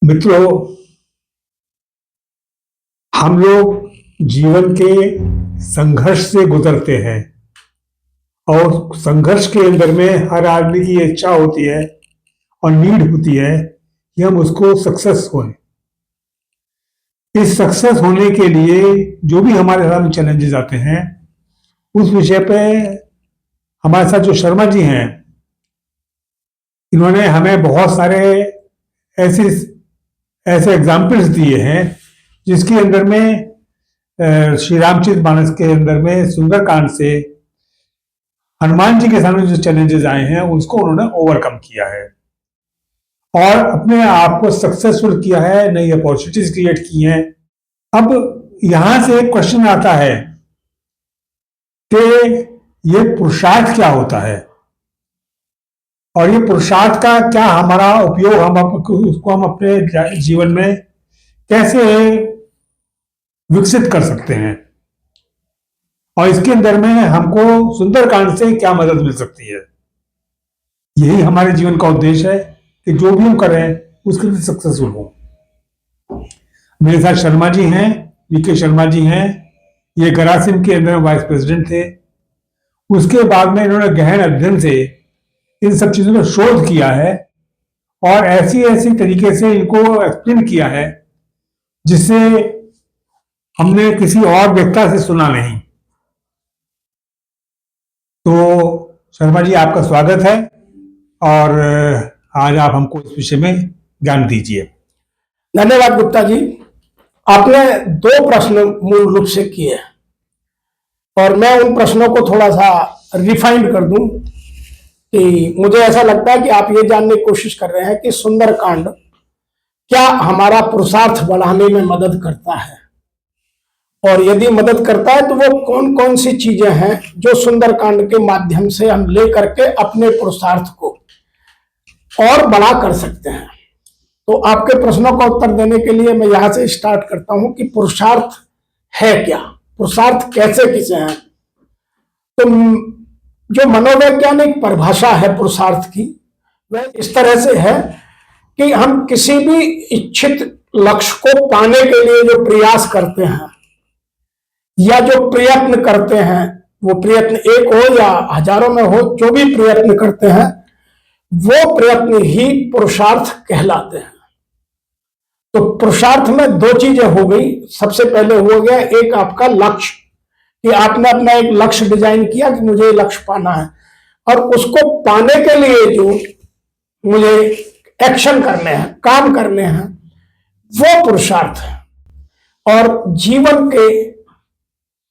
मित्रों, हम लोग जीवन के संघर्ष से गुजरते हैं और संघर्ष के अंदर में हर आदमी की इच्छा होती है और नीड होती है कि हम उसको सक्सेस हों। इस सक्सेस होने के लिए जो भी हमारे सामने चैलेंजेस आते हैं, उस विषय पे हमारे साथ जो शर्मा जी हैं, इन्होंने हमें बहुत सारे ऐसे एग्जाम्पल्स दिए हैं जिसके अंदर में श्री रामचरितमानस के अंदर में सुंदरकांड से हनुमान जी के सामने जो चैलेंजेस आए हैं उसको उन्होंने ओवरकम किया है और अपने आप को सक्सेसफुल किया है, नई अपॉर्चुनिटीज क्रिएट की हैं। अब यहां से एक क्वेश्चन आता है कि ये पुरुषार्थ क्या होता है और ये पुरुषार्थ का क्या हमारा उपयोग उसको हम अपने जीवन में कैसे विकसित कर सकते हैं और इसके अंदर में हमको सुंदरकांड से क्या मदद मिल सकती है। यही हमारे जीवन का उद्देश्य है कि जो भी हम कर रहे हैं उसके लिए सक्सेसफुल हो। मेरे साथ शर्मा जी हैं, वीके शर्मा जी हैं। ये गरासिम के अंदर वाइस प्रेसिडेंट थे। उसके बाद में इन्होंने गहन अध्ययन से इन सब चीजों में शोध किया है और ऐसी तरीके से इनको एक्सप्लेन किया है जिससे हमने किसी और व्यक्ति से सुना नहीं। तो शर्मा जी, आपका स्वागत है और आज आप हमको इस विषय में ज्ञान दीजिए। धन्यवाद गुप्ता जी। आपने दो प्रश्न मूल रूप से किए और मैं उन प्रश्नों को थोड़ा सा रिफाइंड कर दूं कि मुझे ऐसा लगता है कि आप ये जानने की कोशिश कर रहे हैं कि सुंदरकांड क्या हमारा पुरुषार्थ बढ़ाने में मदद करता है, और यदि मदद करता है तो वो कौन कौन सी चीजें हैं जो सुंदरकांड के माध्यम से हम ले करके अपने पुरुषार्थ को और बड़ा कर सकते हैं। तो आपके प्रश्नों का उत्तर देने के लिए मैं यहां से स्टार्ट करता हूं कि पुरुषार्थ है क्या, पुरुषार्थ कैसे किसे हैं। तो जो मनोवैज्ञानिक परिभाषा है पुरुषार्थ की, वह इस तरह से है कि हम किसी भी इच्छित लक्ष्य को पाने के लिए जो प्रयास करते हैं या जो प्रयत्न करते हैं, वो प्रयत्न एक हो या हजारों में हो, जो भी प्रयत्न करते हैं वो प्रयत्न ही पुरुषार्थ कहलाते हैं। तो पुरुषार्थ में दो चीजें हो गई। सबसे पहले हो गया एक आपका लक्ष्य, कि आपने अपना एक लक्ष्य डिजाइन किया कि मुझे लक्ष्य पाना है और उसको पाने के लिए जो मुझे एक्शन करने हैं, काम करने हैं, वो पुरुषार्थ है। और जीवन के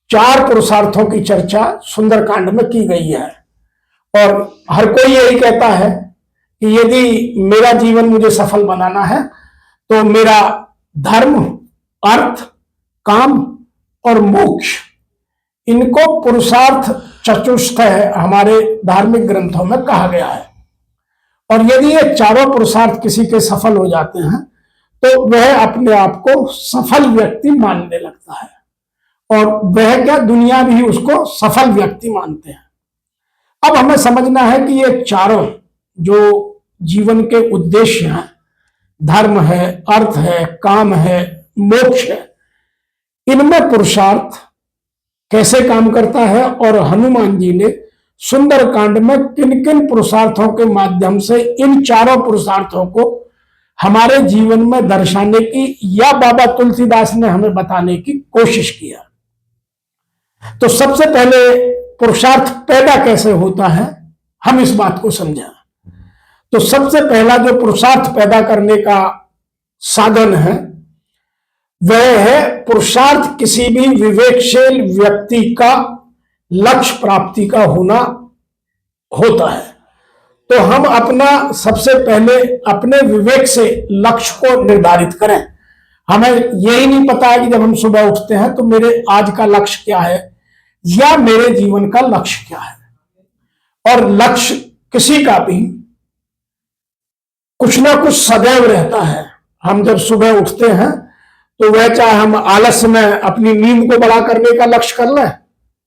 4 पुरुषार्थों की चर्चा सुंदरकांड में की गई है और हर कोई यही कहता है कि यदि मेरा जीवन मुझे सफल बनाना है तो मेरा धर्म, अर्थ, काम और मोक्ष, इनको पुरुषार्थ चतुष्टय हमारे धार्मिक ग्रंथों में कहा गया है। और यदि ये चारों पुरुषार्थ किसी के सफल हो जाते हैं तो वह अपने आप को सफल व्यक्ति मानने लगता है और वह क्या, दुनिया भी उसको सफल व्यक्ति मानते हैं। अब हमें समझना है कि ये चारों जो जीवन के उद्देश्य हैं, धर्म है, अर्थ है, काम है, मोक्ष है, इनमें पुरुषार्थ कैसे काम करता है और हनुमान जी ने सुंदरकांड में किन किन पुरुषार्थों के माध्यम से इन चारों पुरुषार्थों को हमारे जीवन में दर्शाने की या बाबा तुलसीदास ने हमें बताने की कोशिश किया। तो सबसे पहले पुरुषार्थ पैदा कैसे होता है, हम इस बात को समझें। तो सबसे पहला जो पुरुषार्थ पैदा करने का साधन है वह है पुरुषार्थ किसी भी विवेकशील व्यक्ति का लक्ष्य प्राप्ति का होना होता है। तो हम अपना सबसे पहले अपने विवेक से लक्ष्य को निर्धारित करें। हमें यही नहीं पता है कि जब हम सुबह उठते हैं तो मेरे आज का लक्ष्य क्या है या मेरे जीवन का लक्ष्य क्या है। और लक्ष्य किसी का भी कुछ ना कुछ सदैव रहता है। हम जब सुबह उठते हैं तो वह चाहे हम आलस्य में अपनी नींद को बड़ा करने का लक्ष्य कर लें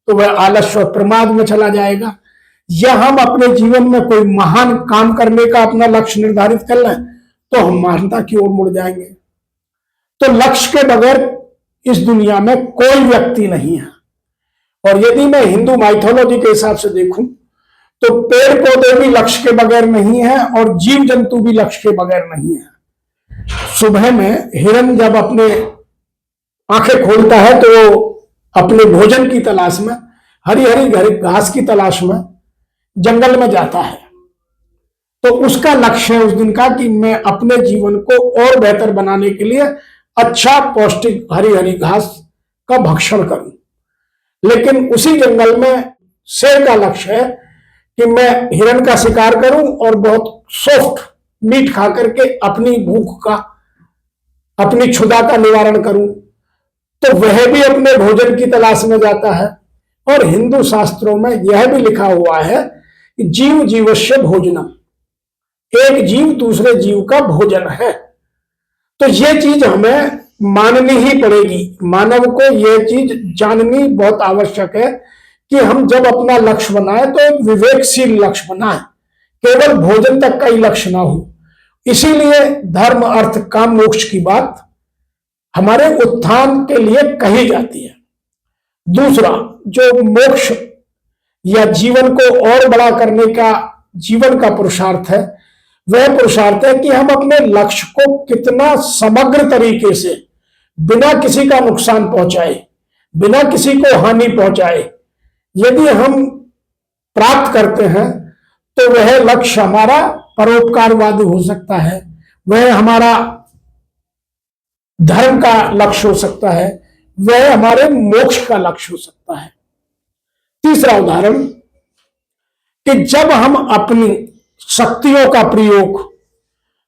तो वह आलस्य और प्रमाद में चला जाएगा, या हम अपने जीवन में कोई महान काम करने का अपना लक्ष्य निर्धारित कर लें तो हम महानता की ओर मुड़ जाएंगे। तो लक्ष्य के बगैर इस दुनिया में कोई व्यक्ति नहीं है। और यदि मैं हिंदू माइथोलॉजी के हिसाब से देखूं तो पेड़ पौधे भी लक्ष्य के बगैर नहीं है और जीव जंतु भी लक्ष्य के बगैर नहीं है। सुबह में हिरन जब अपने आंखें खोलता है तो वो अपने भोजन की तलाश में, हरी हरी घास की तलाश में जंगल में जाता है। तो उसका लक्ष्य है उस दिन का कि मैं अपने जीवन को और बेहतर बनाने के लिए अच्छा पौष्टिक हरी हरी घास का भक्षण करूं। लेकिन उसी जंगल में शेर का लक्ष्य है कि मैं हिरन का शिकार करूं और बहुत सॉफ्ट मीट खा करके अपनी भूख का, अपनी क्षुधा का निवारण करूं। तो वह भी अपने भोजन की तलाश में जाता है। और हिंदू शास्त्रों में यह भी लिखा हुआ है कि जीव जीवस्य भोजनम, एक जीव दूसरे जीव का भोजन है। तो यह चीज हमें माननी ही पड़ेगी। मानव को यह चीज जाननी बहुत आवश्यक है कि हम जब अपना लक्ष्य बनाए तो एक विवेकशील लक्ष्य बनाए, केवल भोजन तक का ही लक्ष्य ना हो। इसीलिए धर्म अर्थ काम मोक्ष की बात हमारे उत्थान के लिए कही जाती है। दूसरा जो मोक्ष या जीवन को और बड़ा करने का जीवन का पुरुषार्थ है, वह पुरुषार्थ है कि हम अपने लक्ष्य को कितना समग्र तरीके से, बिना किसी का नुकसान पहुंचाए, बिना किसी को हानि पहुंचाए यदि हम प्राप्त करते हैं तो वह लक्ष्य हमारा परोपकारवादी हो सकता है, वह हमारा धर्म का लक्ष्य हो सकता है, वह हमारे मोक्ष का लक्ष्य हो सकता है। तीसरा उदाहरण कि जब हम अपनी शक्तियों का प्रयोग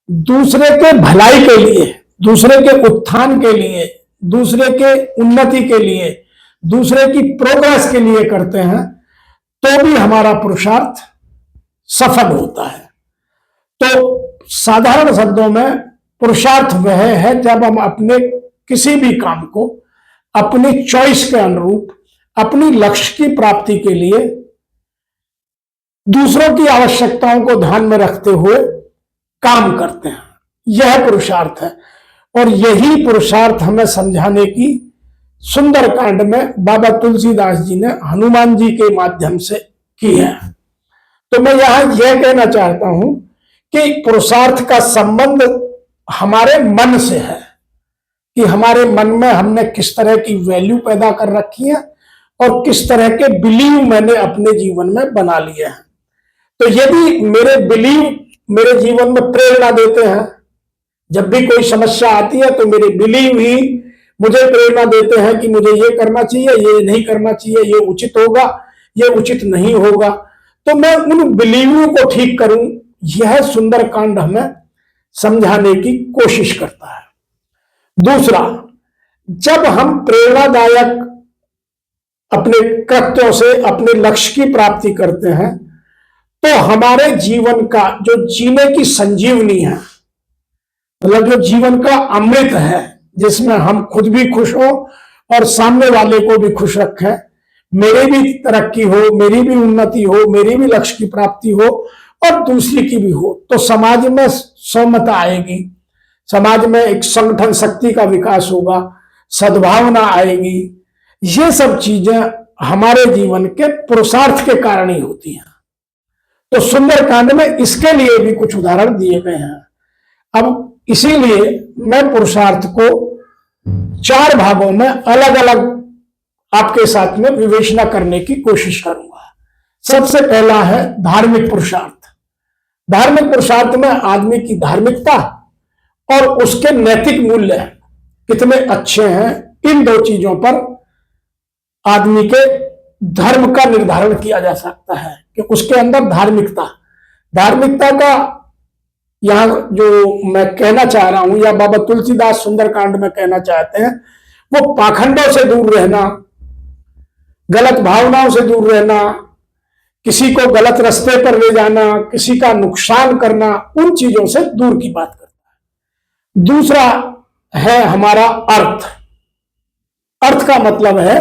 दूसरे के भलाई के लिए, दूसरे के उत्थान के लिए, दूसरे के उन्नति के लिए, दूसरे की प्रोग्रेस के लिए करते हैं तो भी हमारा पुरुषार्थ सफल होता है। तो साधारण शब्दों में पुरुषार्थ वह है जब हम अपने किसी भी काम को अपनी चॉइस के अनुरूप, अपनी लक्ष्य की प्राप्ति के लिए दूसरों की आवश्यकताओं को ध्यान में रखते हुए काम करते हैं। यह पुरुषार्थ है। और यही पुरुषार्थ हमें समझाने की सुंदरकांड में बाबा तुलसीदास जी ने हनुमान जी के माध्यम से की है। तो मैं यहां यह कहना चाहता हूं कि पुरुषार्थ का संबंध हमारे मन से है कि हमारे मन में हमने किस तरह की वैल्यू पैदा कर रखी है और किस तरह के बिलीव मैंने अपने जीवन में बना लिए हैं। तो यदि मेरे बिलीव मेरे जीवन में प्रेरणा देते हैं, जब भी कोई समस्या आती है तो मेरे बिलीव ही मुझे प्रेरणा देते हैं कि मुझे ये करना चाहिए, ये नहीं करना चाहिए, ये उचित होगा, ये उचित नहीं होगा, तो मैं उन बिलीवों को ठीक करूं। यह सुंदरकांड हमें समझाने की कोशिश करता है। दूसरा, जब हम प्रेरणादायक अपने कृत्यों से अपने लक्ष्य की प्राप्ति करते हैं तो हमारे जीवन का जो जीने की संजीवनी है, मतलब जो जीवन का अमृत है, जिसमें हम खुद भी खुश हो और सामने वाले को भी खुश रखें, मेरी भी तरक्की हो, मेरी भी उन्नति हो, मेरी भी लक्ष्य की प्राप्ति हो और दूसरी की भी हो, तो समाज में सौम्यता आएगी, समाज में एक संगठन शक्ति का विकास होगा, सद्भावना आएगी। ये सब चीजें हमारे जीवन के पुरुषार्थ के कारण ही होती हैं। तो सुंदरकांड में इसके लिए भी कुछ उदाहरण दिए गए हैं। अब इसीलिए मैं पुरुषार्थ को 4 भागों में अलग अलग आपके साथ में विवेचना करने की कोशिश करूंगा। सबसे पहला है धार्मिक पुरुषार्थ। धार्मिक पुरुषार्थ में आदमी की धार्मिकता और उसके नैतिक मूल्य कितने अच्छे हैं, इन 2 चीजों पर आदमी के धर्म का निर्धारण किया जा सकता है कि उसके अंदर धार्मिकता का यहां जो मैं कहना चाह रहा हूं या बाबा तुलसीदास सुंदरकांड में कहना चाहते हैं, वो पाखंडों से दूर रहना, गलत भावनाओं से दूर रहना, किसी को गलत रास्ते पर ले जाना, किसी का नुकसान करना, उन चीजों से दूर की बात करता है। दूसरा है हमारा अर्थ का मतलब है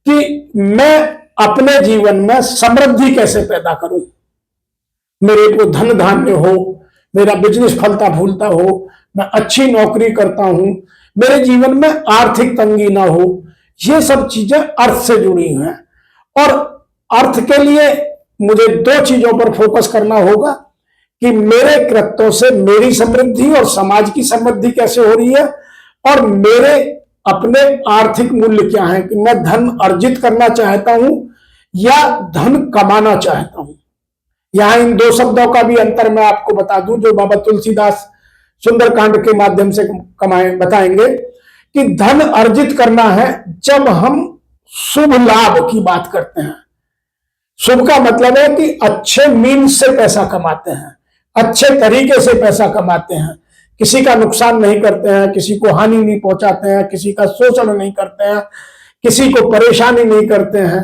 कि मैं अपने जीवन में समृद्धि कैसे पैदा करूं, मेरे को धन धान्य हो, मेरा बिजनेस फलता फूलता हो, मैं अच्छी नौकरी करता हूं, मेरे जीवन में आर्थिक तंगी ना हो। ये सब चीजें अर्थ से जुड़ी हुई हैं। और अर्थ के लिए मुझे दो चीजों पर फोकस करना होगा कि मेरे कृत्यों से मेरी समृद्धि और समाज की समृद्धि कैसे हो रही है, और मेरे अपने आर्थिक मूल्य क्या है कि मैं धन अर्जित करना चाहता हूं या धन कमाना चाहता हूं। यहां इन दो शब्दों का भी अंतर मैं आपको बता दूं, जो बाबा तुलसीदास सुंदरकांड के माध्यम से बताएंगे कि धन अर्जित करना है जब हम शुभ लाभ की बात करते हैं। शुभ का मतलब है कि अच्छे मीन्स से पैसा कमाते हैं, अच्छे तरीके से पैसा कमाते हैं, किसी का नुकसान नहीं करते हैं, किसी को हानि नहीं पहुंचाते हैं, किसी का शोषण नहीं करते हैं, किसी को परेशानी नहीं करते हैं,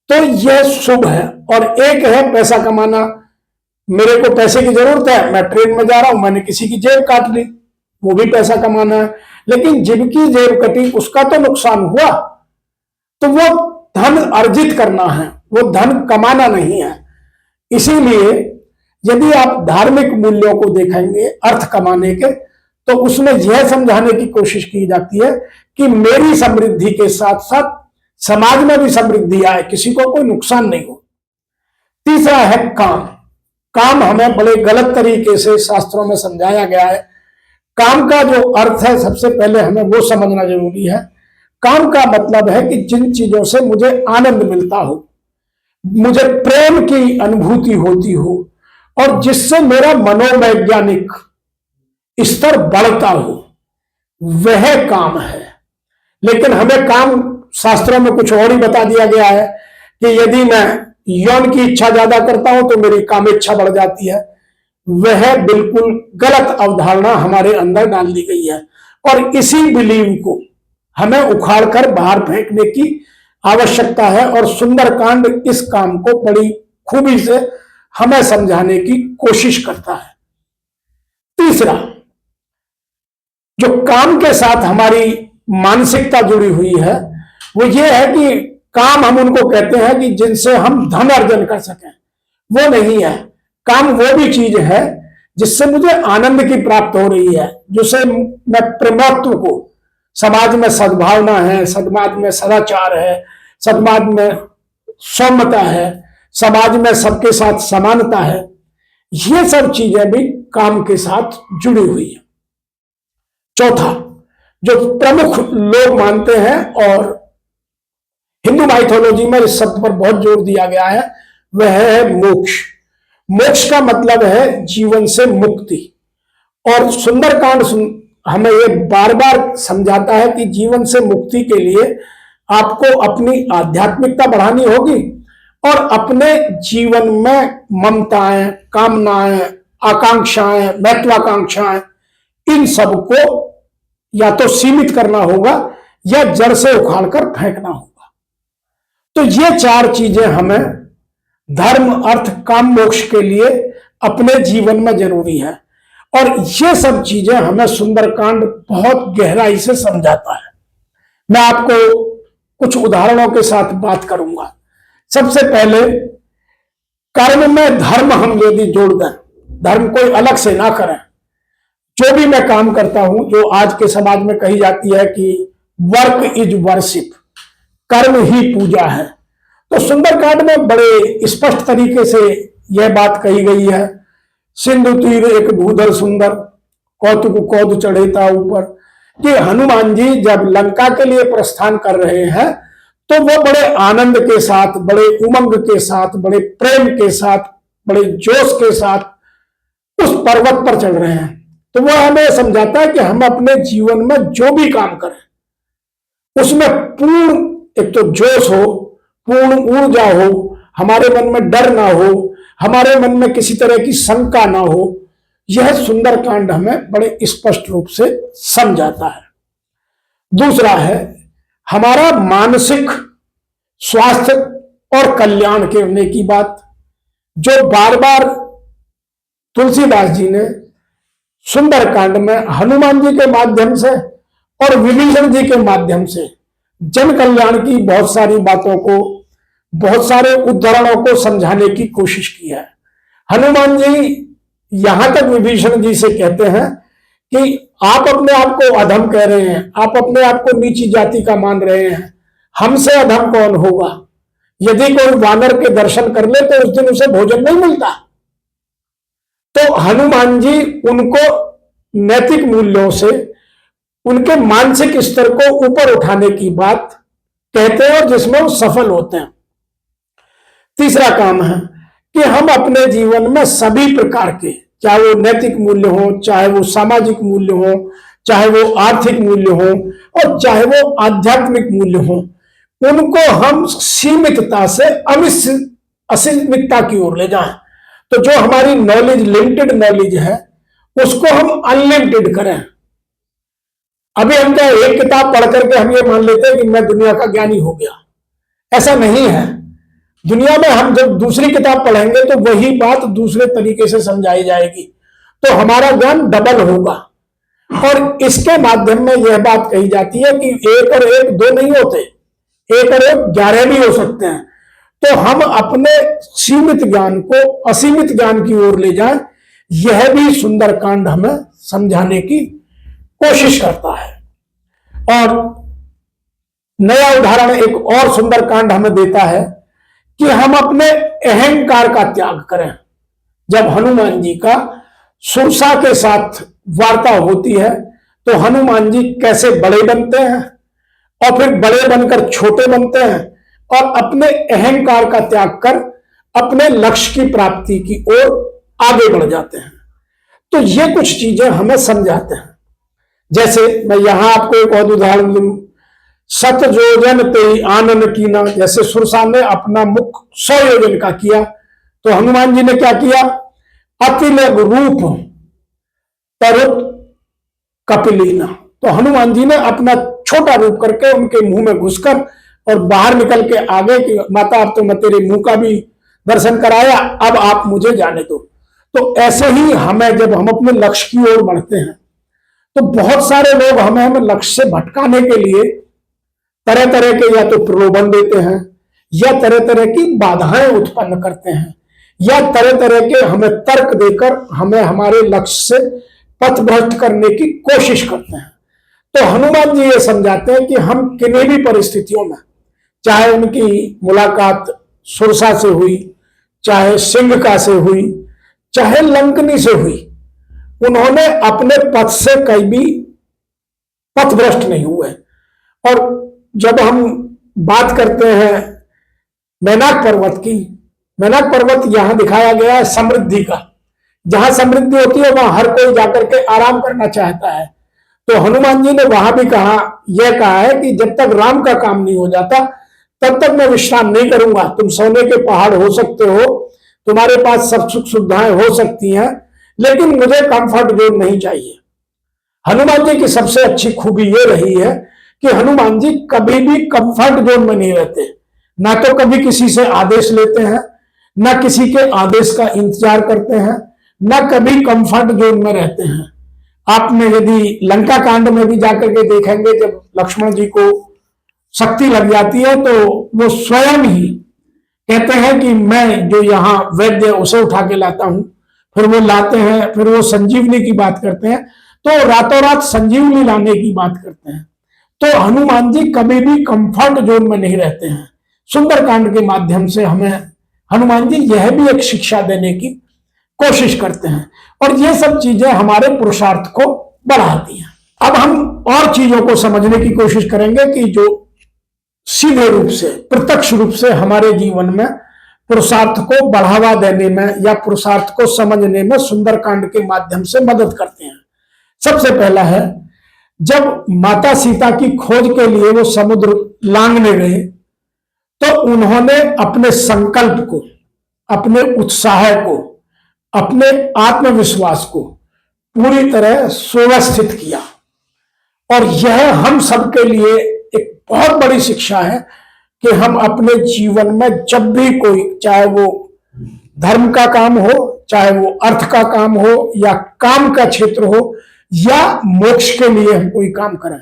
तो यह शुभ है। और एक है पैसा कमाना, मेरे को पैसे की जरूरत है, मैं ट्रेन में जा रहा हूं, मैंने किसी की जेब काट ली, वो भी पैसा कमाना है, लेकिन जिनकी जेब कटी उसका तो नुकसान हुआ, तो वो धन अर्जित करना है, वो धन कमाना नहीं है। इसीलिए यदि आप धार्मिक मूल्यों को देखेंगे अर्थ कमाने के, तो उसमें यह समझाने की कोशिश की जाती है कि मेरी समृद्धि के साथ साथ समाज में भी समृद्धि आए, किसी को कोई नुकसान नहीं हो। तीसरा है काम। काम हमें बड़े गलत तरीके से शास्त्रों में समझाया गया है। काम का जो अर्थ है सबसे पहले हमें वो समझना जरूरी है। काम का मतलब है कि जिन चीजों से मुझे आनंद मिलता हो, मुझे प्रेम की अनुभूति होती हो, और जिससे मेरा मनोवैज्ञानिक स्तर बढ़ता हो, वह काम है। लेकिन हमें काम शास्त्रों में कुछ और ही बता दिया गया है कि यदि मैं यौन की इच्छा ज्यादा करता हूं तो मेरी काम इच्छा बढ़ जाती है। वह बिल्कुल गलत अवधारणा हमारे अंदर डाल दी गई है, और इसी बिलीव को हमें उखाड़कर बाहर फेंकने की आवश्यकता है। और सुंदरकांड इस काम को बड़ी खूबी से हमें समझाने की कोशिश करता है। तीसरा, जो काम के साथ हमारी मानसिकता जुड़ी हुई है, वो ये है कि काम हम उनको कहते हैं कि जिनसे हम धन अर्जन कर सकें। वो नहीं है। काम वो भी चीज है जिससे मुझे आनंद की प्राप्त हो रही है, जिससे मैं प्रमत्व को, समाज में सद्भावना है, समाज में सदाचार है, समाज में सौम्यता है, समाज में सबके साथ समानता है, ये सब चीजें भी काम के साथ जुड़ी हुई है। चौथा, जो प्रमुख लोग मानते हैं और हिंदू माइथोलॉजी में इस शब्द पर बहुत जोर दिया गया है, वह है मोक्ष। मोक्ष का मतलब है जीवन से मुक्ति। और सुंदरकांड हमें ये बार बार समझाता है कि जीवन से मुक्ति के लिए आपको अपनी आध्यात्मिकता बढ़ानी होगी, और अपने जीवन में ममताएं, कामनाएं, आकांक्षाएं, महत्वाकांक्षाएं, इन सबको या तो सीमित करना होगा या जड़ से उखाड़कर फेंकना होगा। तो ये चार चीजें हमें धर्म, अर्थ, काम, मोक्ष के लिए अपने जीवन में जरूरी है। और ये सब चीजें हमें सुंदरकांड बहुत गहराई से समझाता है। मैं आपको कुछ उदाहरणों के साथ बात करूंगा। सबसे पहले, कर्म में धर्म हम यदि जोड़ दें, धर्म कोई अलग से ना करें। जो भी मैं काम करता हूं, जो आज के समाज में कही जाती है कि वर्क इज वर्शिप, कर्म ही पूजा है, तो सुंदरकांड में बड़े स्पष्ट तरीके से यह बात कही गई है। सिंधु तीर एक भूधर सुंदर, कौतुक कौद चढ़ेता ऊपर, कि हनुमान जी जब लंका के लिए प्रस्थान कर रहे हैं तो वो बड़े आनंद के साथ, बड़े उमंग के साथ, बड़े प्रेम के साथ, बड़े जोश के साथ उस पर्वत पर चढ़ रहे हैं। तो वो हमें समझाता है कि हम अपने जीवन में जो भी काम करें उसमें पूर्ण, एक तो जोश हो, पूर्ण ऊर्जा हो, हमारे मन में डर ना हो, हमारे मन में किसी तरह की शंका ना हो। यह सुंदरकांड हमें बड़े स्पष्ट रूप से समझाता है। दूसरा है हमारा मानसिक स्वास्थ्य और कल्याण करने की बात, जो बार बार तुलसीदास जी ने सुंदरकांड में हनुमान जी के माध्यम से और विभीषण जी के माध्यम से जन कल्याण की बहुत सारी बातों को, बहुत सारे उदाहरणों को समझाने की कोशिश की है। हनुमान जी यहां तक विभीषण जी से कहते हैं कि आप अपने आप को अधम कह रहे हैं, आप अपने आप को नीची जाति का मान रहे हैं, हमसे अधम कौन होगा? यदि कोई वानर के दर्शन कर ले तो उस दिन उसे भोजन नहीं मिलता। तो हनुमान जी उनको नैतिक मूल्यों से उनके मानसिक स्तर को ऊपर उठाने की बात कहते हैं और जिसमें वो सफल होते हैं। तीसरा काम है कि हम अपने जीवन में सभी प्रकार के, चाहे वो नैतिक मूल्य हो, चाहे वो सामाजिक मूल्य हो, चाहे वो आर्थिक मूल्य हो और चाहे वो आध्यात्मिक मूल्य हो, उनको हम सीमितता से असीमितता की ओर ले जाएं। तो जो हमारी नॉलेज, लिमिटेड नॉलेज है, उसको हम अनलिमिटेड करें। अभी हम क्या एक किताब पढ़ करके हम ये मान लेते हैं कि मैं दुनिया का ज्ञानी हो गया, ऐसा नहीं है। दुनिया में हम जब दूसरी किताब पढ़ेंगे तो वही बात दूसरे तरीके से समझाई जाएगी, तो हमारा ज्ञान डबल होगा। और इसके माध्यम में यह बात कही जाती है कि 1 और 1 2 नहीं होते, 1 और 1 11 भी हो सकते हैं। तो हम अपने सीमित ज्ञान को असीमित ज्ञान की ओर ले जाएं, यह भी सुंदरकांड हमें समझाने की कोशिश करता है। और नया उदाहरण एक और सुंदरकांड हमें देता है कि हम अपने अहंकार का त्याग करें। जब हनुमान जी का सुरसा के साथ वार्ता होती है तो हनुमान जी कैसे बड़े बनते हैं और फिर बड़े बनकर छोटे बनते हैं और अपने अहंकार का त्याग कर अपने लक्ष्य की प्राप्ति की ओर आगे बढ़ जाते हैं। तो ये कुछ चीजें हमें समझाते हैं। जैसे मैं यहां आपको एक और उदाहरण दूं, सत योजन ते आनन कीना, जैसे सुरसा ने अपना मुख 100 योजन का किया तो हनुमान जी ने क्या किया? अतिलघु रूप तरुत कपिलीना, तो हनुमान जी ने अपना छोटा रूप करके उनके मुंह में घुसकर और बाहर निकल के आगे कि माता अब तो मैं तेरे मुंह का भी दर्शन कराया, अब आप मुझे जाने दो। तो ऐसे ही हमें जब हम अपने लक्ष्य की ओर बढ़ते हैं तो बहुत सारे लोग हमें लक्ष्य से भटकाने के लिए तरह तरह के या तो प्रलोभन देते हैं या तरह तरह की बाधाएं उत्पन्न करते हैं या तरह तरह के हमें तर्क देकर हमें हमारे लक्ष्य से पथभ्रष्ट करने की कोशिश करते हैं। तो हनुमान जी ये समझाते हैं कि हम किन्हीं भी परिस्थितियों में, चाहे उनकी मुलाकात सुरसा से हुई, चाहे सिंघका से हुई, चाहे लंकनी से हुई, उन्होंने अपने पथ से कहीं भी पथभ्रष्ट नहीं हुए। और जब हम बात करते हैं मैनाक पर्वत की, मैनाक पर्वत यहां दिखाया गया है समृद्धि का। जहां समृद्धि होती है वहां हर कोई जाकर के आराम करना चाहता है। तो हनुमान जी ने वहां भी यह कहा है कि जब तक राम का काम नहीं हो जाता तब तक मैं विश्राम नहीं करूंगा। तुम सोने के पहाड़ हो सकते हो, तुम्हारे पास सब सुख सुविधाएं हो सकती हैं, लेकिन मुझे कंफर्ट जोन नहीं चाहिए। हनुमान जी की सबसे अच्छी खूबी यह रही है कि हनुमान जी कभी भी कंफर्ट जोन में नहीं रहते। ना तो कभी किसी से आदेश लेते हैं, ना किसी के आदेश का इंतजार करते हैं, ना कभी कंफर्ट जोन में रहते हैं। आपने यदि लंका कांड में भी जाकर के देखेंगे, जब लक्ष्मण जी को शक्ति लग जाती है तो वो स्वयं ही कहते हैं कि मैं जो यहाँ वैद्य उसे उठा के लाता हूं, फिर वो लाते हैं, फिर वो संजीवनी की बात करते हैं, तो रातों रात संजीवनी लाने की बात करते हैं। तो हनुमान जी कभी भी कंफर्ट जोन में नहीं रहते हैं। सुंदरकांड के माध्यम से हमें हनुमान जी यह भी एक शिक्षा देने की कोशिश करते हैं और ये सब चीजें हमारे पुरुषार्थ को बढ़ाती हैं। अब हम और चीजों को समझने की कोशिश करेंगे कि जो सीधे रूप से, प्रत्यक्ष रूप से हमारे जीवन में पुरुषार्थ को बढ़ावा देने में या पुरुषार्थ को समझने में सुंदरकांड के माध्यम से मदद करते हैं। सबसे पहला है, जब माता सीता की खोज के लिए वो समुद्र लांघने गए तो उन्होंने अपने संकल्प को, अपने उत्साह को, अपने आत्मविश्वास को पूरी तरह सुव्यवस्थित किया। और यह हम सबके लिए एक बहुत बड़ी शिक्षा है कि हम अपने जीवन में जब भी कोई, चाहे वो धर्म का काम हो, चाहे वो अर्थ का काम हो या काम का क्षेत्र हो या मोक्ष के लिए हम कोई काम करें,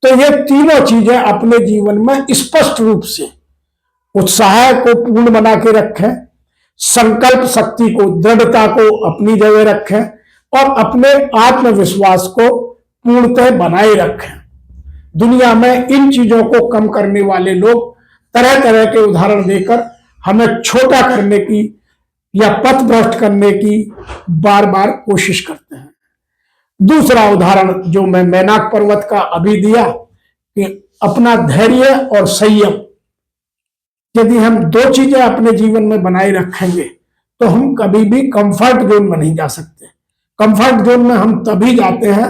तो ये तीनों चीजें अपने जीवन में स्पष्ट रूप से उत्साह को पूर्ण बना के रखें, संकल्प शक्ति को, दृढ़ता को अपनी जगह रखें और अपने आत्मविश्वास को पूर्णतः बनाए रखें। दुनिया में इन चीजों को कम करने वाले लोग तरह तरह के उदाहरण देकर हमें छोटा करने की या पथ भ्रष्ट करने की बार बार कोशिश करते हैं। दूसरा उदाहरण जो मैं मैनाक पर्वत का अभी दिया कि अपना धैर्य और संयम, यदि हम दो चीजें अपने जीवन में बनाए रखेंगे तो हम कभी भी कंफर्ट जोन में नहीं जा सकते। कंफर्ट जोन में हम तभी जाते हैं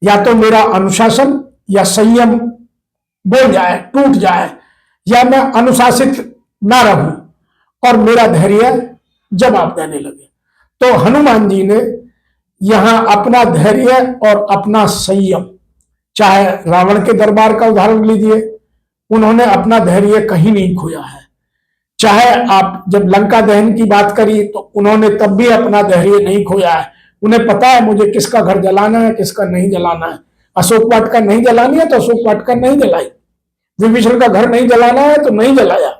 या तो मेरा अनुशासन या संयम बोल जाए, टूट जाए, या मैं अनुशासित ना रहूं और मेरा धैर्य जवाब देने लगे। तो हनुमान जी ने यहां अपना धैर्य और अपना संयम, चाहे रावण के दरबार का उदाहरण लीजिए, उन्होंने अपना धैर्य कहीं नहीं खोया है। चाहे आप जब लंका दहन की बात करिए तो उन्होंने तब भी अपना धैर्य नहीं खोया है। उन्हें पता है मुझे किसका घर जलाना है, किसका नहीं जलाना है। अशोक वाटिका नहीं जलानी है तो अशोक वाटिका नहीं जलाई, विभीषण का घर नहीं जलाना है तो नहीं जलाया।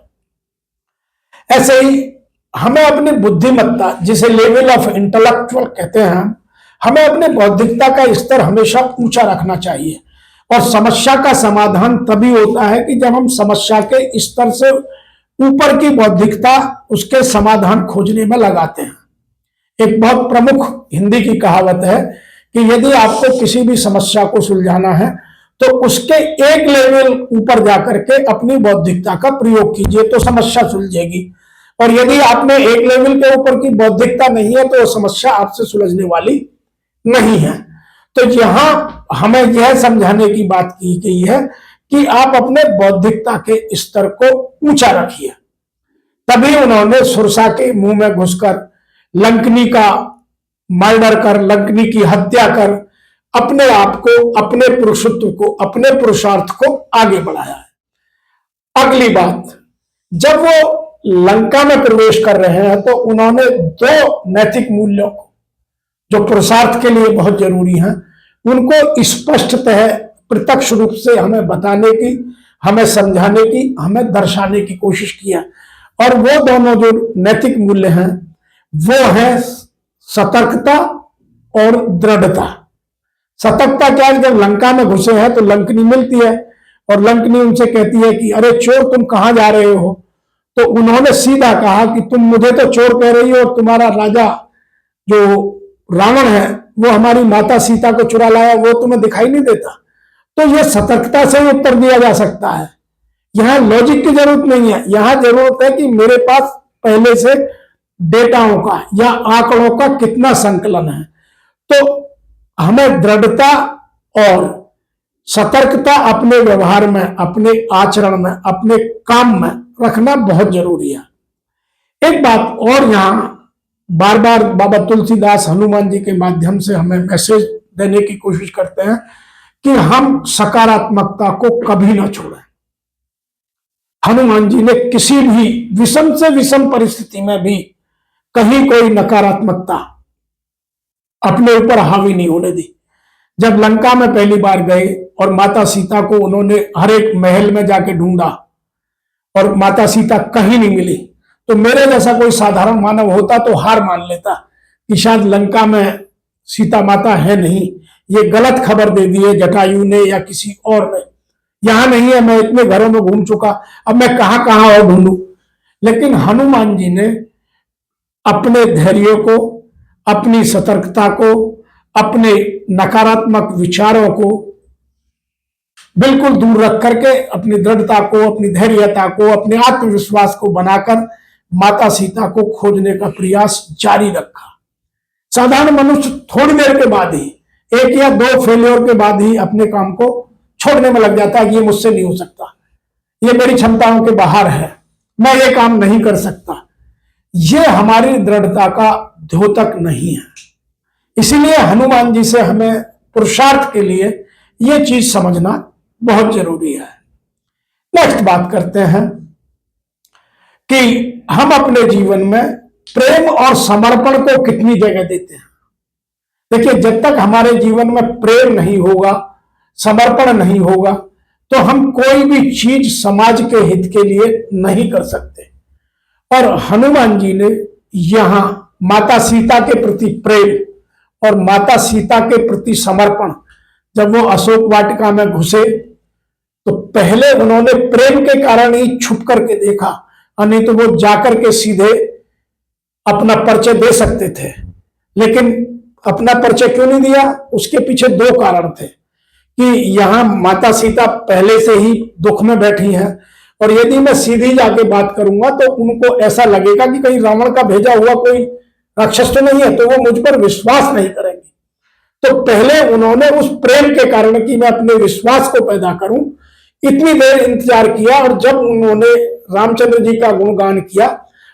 ऐसे ही हमें अपनी बुद्धिमत्ता, जिसे लेवल ऑफ इंटेलेक्चुअल कहते हैं, हमें अपने बौद्धिकता का स्तर हमेशा ऊंचा रखना चाहिए। और समस्या का समाधान तभी होता है कि जब हम समस्या के स्तर से ऊपर की बौद्धिकता उसके समाधान खोजने में लगाते हैं। एक बहुत प्रमुख हिंदी की कहावत है कि यदि आपको किसी भी समस्या को सुलझाना है तो उसके एक लेवल ऊपर जाकर के अपनी बौद्धिकता का प्रयोग कीजिए तो समस्या सुलझेगी। और यदि आप में एक लेवल के ऊपर की बौद्धिकता नहीं है तो समस्या आपसे सुलझने वाली नहीं है। तो यहां हमें यह समझाने की बात की गई है कि आप अपने बौद्धिकता के स्तर को ऊंचा रखिए। तभी उन्होंने सुरसा के मुंह में घुसकर लंकनी का मर्डर कर, लंकनी की हत्या कर अपने आप को, अपने पुरुषत्व को, अपने पुरुषार्थ को आगे बढ़ाया है। अगली बात, जब वो लंका में प्रवेश कर रहे हैं तो उन्होंने दो नैतिक मूल्यों को, जो पुरुषार्थ के लिए बहुत जरूरी हैं, उनको स्पष्टतः प्रत्यक्ष रूप से हमें बताने की, हमें समझाने की, हमें दर्शाने की कोशिश किया। और वो दोनों जो नैतिक मूल्य हैं वो है सतर्कता और दृढ़ता। सतर्कता क्या है, जब लंका में घुसे हैं तो लंकनी मिलती है और लंकनी उनसे कहती है कि अरे चोर, तुम कहां जा रहे हो? तो उन्होंने सीधा कहा कि तुम मुझे तो चोर कह रही हो और तुम्हारा राजा जो रावण है वो हमारी माता सीता को चुरा लाया, वो तुम्हें दिखाई नहीं देता। तो यह सतर्कता से ही उत्तर दिया जा सकता है। यहां लॉजिक की जरूरत नहीं है, यहां जरूरत है कि मेरे पास पहले से डेटाओं का या आंकड़ों का कितना संकलन है। तो हमें दृढ़ता और सतर्कता अपने व्यवहार में, अपने आचरण में, अपने काम में रखना बहुत जरूरी है। एक बात और यहां बार बार बाबा तुलसीदास हनुमान जी के माध्यम से हमें मैसेज देने की कोशिश करते हैं कि हम सकारात्मकता को कभी ना छोड़ें। हनुमान जी ने किसी भी विषम से विषम परिस्थिति में भी कहीं कोई नकारात्मकता अपने ऊपर हावी नहीं होने दी। जब लंका में पहली बार गए और माता सीता को उन्होंने हर एक महल में जाके ढूंढा और माता सीता कहीं नहीं मिली, तो मेरे जैसा कोई साधारण मानव होता तो हार मान लेता कि शायद लंका में सीता माता है नहीं, ये गलत खबर दे दी है जटायु ने या किसी और ने, यहां नहीं है, मैं इतने घरों में घूम चुका, अब मैं कहां कहां और ढूंढूं। लेकिन हनुमान जी ने अपने धैर्य को, अपनी सतर्कता को, अपने नकारात्मक विचारों को बिल्कुल दूर रख करके अपनी दृढ़ता को, अपनी धैर्यता को, अपने आत्मविश्वास को बनाकर माता सीता को खोजने का प्रयास जारी रखा। साधारण मनुष्य थोड़ी देर के बाद ही, एक या दो फेलियर के बाद ही अपने काम को छोड़ने में लग जाता है कि ये मुझसे नहीं हो सकता, ये मेरी क्षमताओं के बाहर है, मैं ये काम नहीं कर सकता। ये हमारी दृढ़ता का द्योतक नहीं है। इसीलिए हनुमान जी से हमें पुरुषार्थ के लिए ये चीज समझना बहुत जरूरी है। नेक्स्ट बात करते हैं कि हम अपने जीवन में प्रेम और समर्पण को कितनी जगह देते हैं। देखिए, जब तक हमारे जीवन में प्रेम नहीं होगा, समर्पण नहीं होगा, तो हम कोई भी चीज समाज के हित के लिए नहीं कर सकते। और हनुमान जी ने यहां माता सीता के प्रति प्रेम और माता सीता के प्रति समर्पण, जब वो अशोक वाटिका में घुसे तो पहले उन्होंने प्रेम के कारण ही छुप करके देखा, और नहीं तो वो जाकर के सीधे अपना परिचय दे सकते थे। लेकिन अपना परिचय क्यों नहीं दिया? उसके पीछे दो कारण थे कि यहां माता सीता पहले से ही दुख में बैठी हैं, और यदि मैं सीधी जाके बात करूंगा तो उनको ऐसा लगेगा कि कहीं रावण का भेजा हुआ कोई राक्षस तो नहीं है, तो वो मुझ पर विश्वास नहीं करेंगे। तो पहले उन्होंने उस प्रेम के कारण कि मैं अपने विश्वास को पैदा करूं, इतनी देर इंतजार किया, और जब उन्होंने रामचंद्र जी का गुणगान किया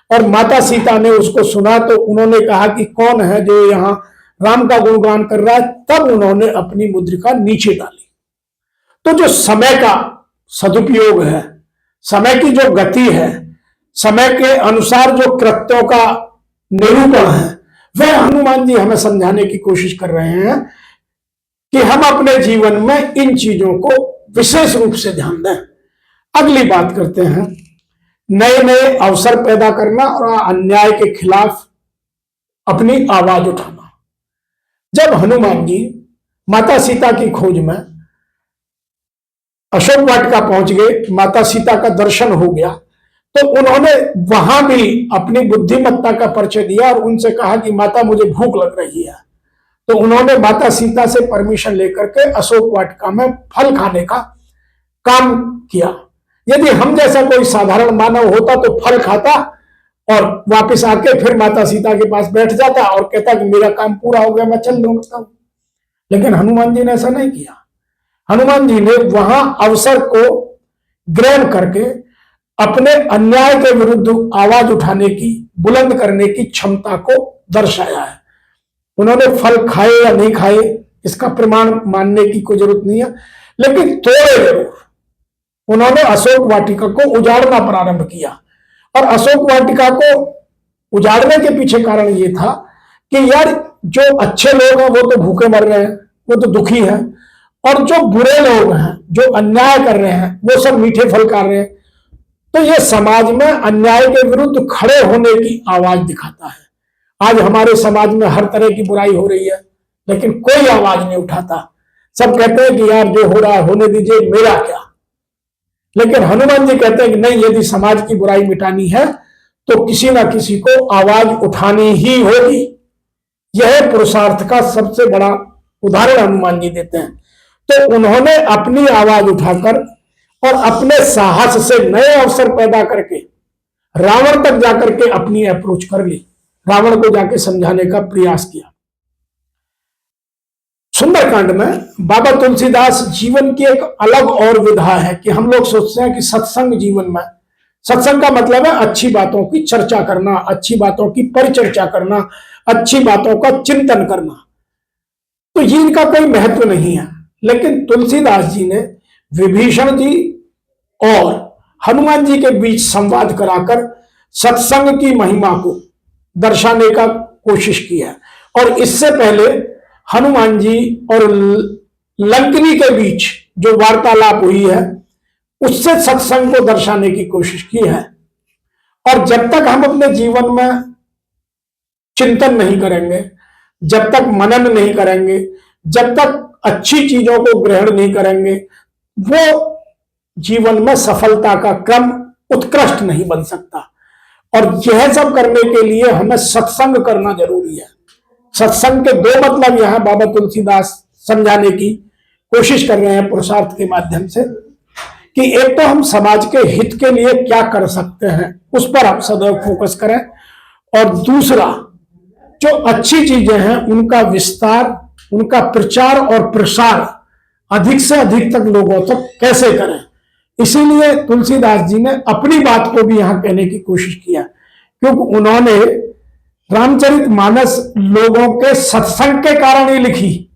और माता सीता ने उसको सुना तो उन्होंने कहा कि कौन है जो यहाँ राम का गुणगान कर रहा है, तब उन्होंने अपनी मुद्रिका नीचे डाली। तो जो समय का सदुपयोग है, समय की जो गति है, समय के अनुसार जो कृत्यों का निरूपण है, वह हनुमान जी हमें समझाने की कोशिश कर रहे हैं कि हम अपने जीवन में इन चीजों को विशेष रूप से ध्यान दें। अगली बात करते हैं, नए नए अवसर पैदा करना और अन्याय के खिलाफ अपनी आवाज उठाना। जब हनुमान जी माता सीता की खोज में अशोक वाटिका पहुंच गए, माता सीता का दर्शन हो गया, तो उन्होंने वहां भी अपनी बुद्धिमत्ता का परिचय दिया और उनसे कहा कि माता मुझे भूख लग रही है। तो उन्होंने माता सीता से परमिशन लेकर के अशोक वाटिका में फल खाने का काम किया। यदि हम जैसा कोई साधारण मानव होता तो फल खाता और वापस आके फिर माता सीता के पास बैठ जाता और कहता कि मेरा काम पूरा हो गया, मैं चल लौटता। लेकिन हनुमान जी ने ऐसा नहीं किया। हनुमान जी ने वहां अवसर को ग्रहण करके अपने अन्याय के विरुद्ध आवाज उठाने की, बुलंद करने की क्षमता को दर्शाया है। उन्होंने फल खाए या नहीं खाए इसका प्रमाण मानने की कोई जरूरत नहीं है, लेकिन तोड़े जरूर। उन्होंने अशोक वाटिका को उजाड़ना प्रारंभ किया, और अशोक वाटिका को उजाड़ने के पीछे कारण यह था कि यार जो अच्छे लोग हैं वो तो भूखे मर रहे हैं, वो तो दुखी हैं, और जो बुरे लोग हैं, जो अन्याय कर रहे हैं, वो सब मीठे फल खा रहे हैं। तो ये समाज में अन्याय के विरुद्ध खड़े होने की आवाज दिखाता है। आज हमारे समाज में हर तरह की बुराई हो रही है, लेकिन कोई आवाज नहीं उठाता। सब कहते हैं कि यार जो हो रहा है होने दीजिए, मेरा क्या। लेकिन हनुमान जी कहते हैं कि नहीं, यदि समाज की बुराई मिटानी है तो किसी ना किसी को आवाज उठानी ही होगी। यह पुरुषार्थ का सबसे बड़ा उदाहरण हनुमान जी देते हैं। तो उन्होंने अपनी आवाज उठाकर और अपने साहस से नए अवसर पैदा करके रावण तक जाकर के अपनी अप्रोच कर ली, रावण को जाके समझाने का प्रयास किया। सुंदरकांड में बाबा तुलसीदास जीवन की एक अलग और विधा है कि हम लोग सोचते हैं कि सत्संग जीवन में, सत्संग का मतलब है अच्छी बातों की चर्चा करना, अच्छी बातों की परिचर्चा करना, अच्छी बातों का चिंतन करना, तो ये इनका कोई महत्व नहीं है। लेकिन तुलसीदास जी ने विभीषण जी और हनुमान जी के बीच संवाद कराकर सत्संग की महिमा को दर्शाने का कोशिश की है। और इससे पहले हनुमान जी और लंकिनी के बीच जो वार्तालाप हुई है उससे सत्संग को दर्शाने की कोशिश की है। और जब तक हम अपने जीवन में चिंतन नहीं करेंगे, जब तक मनन नहीं करेंगे, जब तक अच्छी चीजों को ग्रहण नहीं करेंगे, वो जीवन में सफलता का क्रम उत्कृष्ट नहीं बन सकता। और यह सब करने के लिए हमें सत्संग करना जरूरी है। सत्संग के दो मतलब यहां बाबा तुलसीदास समझाने की कोशिश कर रहे हैं पुरुषार्थ के माध्यम से, कि एक तो हम समाज के हित के लिए क्या कर सकते हैं उस पर आप सदैव फोकस करें, और दूसरा जो अच्छी चीजें हैं उनका विस्तार, उनका प्रचार और प्रसार अधिक से अधिक तक लोगों तक कैसे करें। इसीलिए तुलसीदास जी ने अपनी बात को भी यहां कहने की कोशिश किया, क्योंकि उन्होंने रामचरितमानस लोगों के सत्संग के कारण ही लिखी।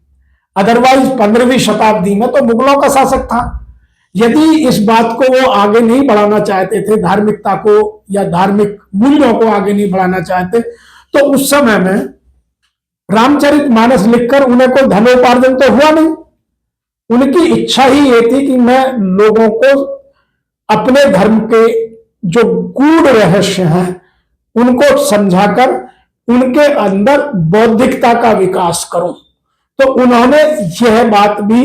अदरवाइज 15वीं शताब्दी में तो मुगलों का शासक था। यदि इस बात को वो आगे नहीं बढ़ाना चाहते थे, धार्मिकता को या धार्मिक मूल्यों को आगे नहीं बढ़ाना चाहते, तो उस समय में रामचरितमानस लिखकर उन्हें कोई धनोपार्जन तो हुआ नहीं। उनकी इच्छा ही ये थी कि मैं लोगों को अपने धर्म के जो गूढ़ रहस्य हैं उनको समझाकर उनके अंदर बौद्धिकता का विकास करूं। तो उन्होंने यह बात भी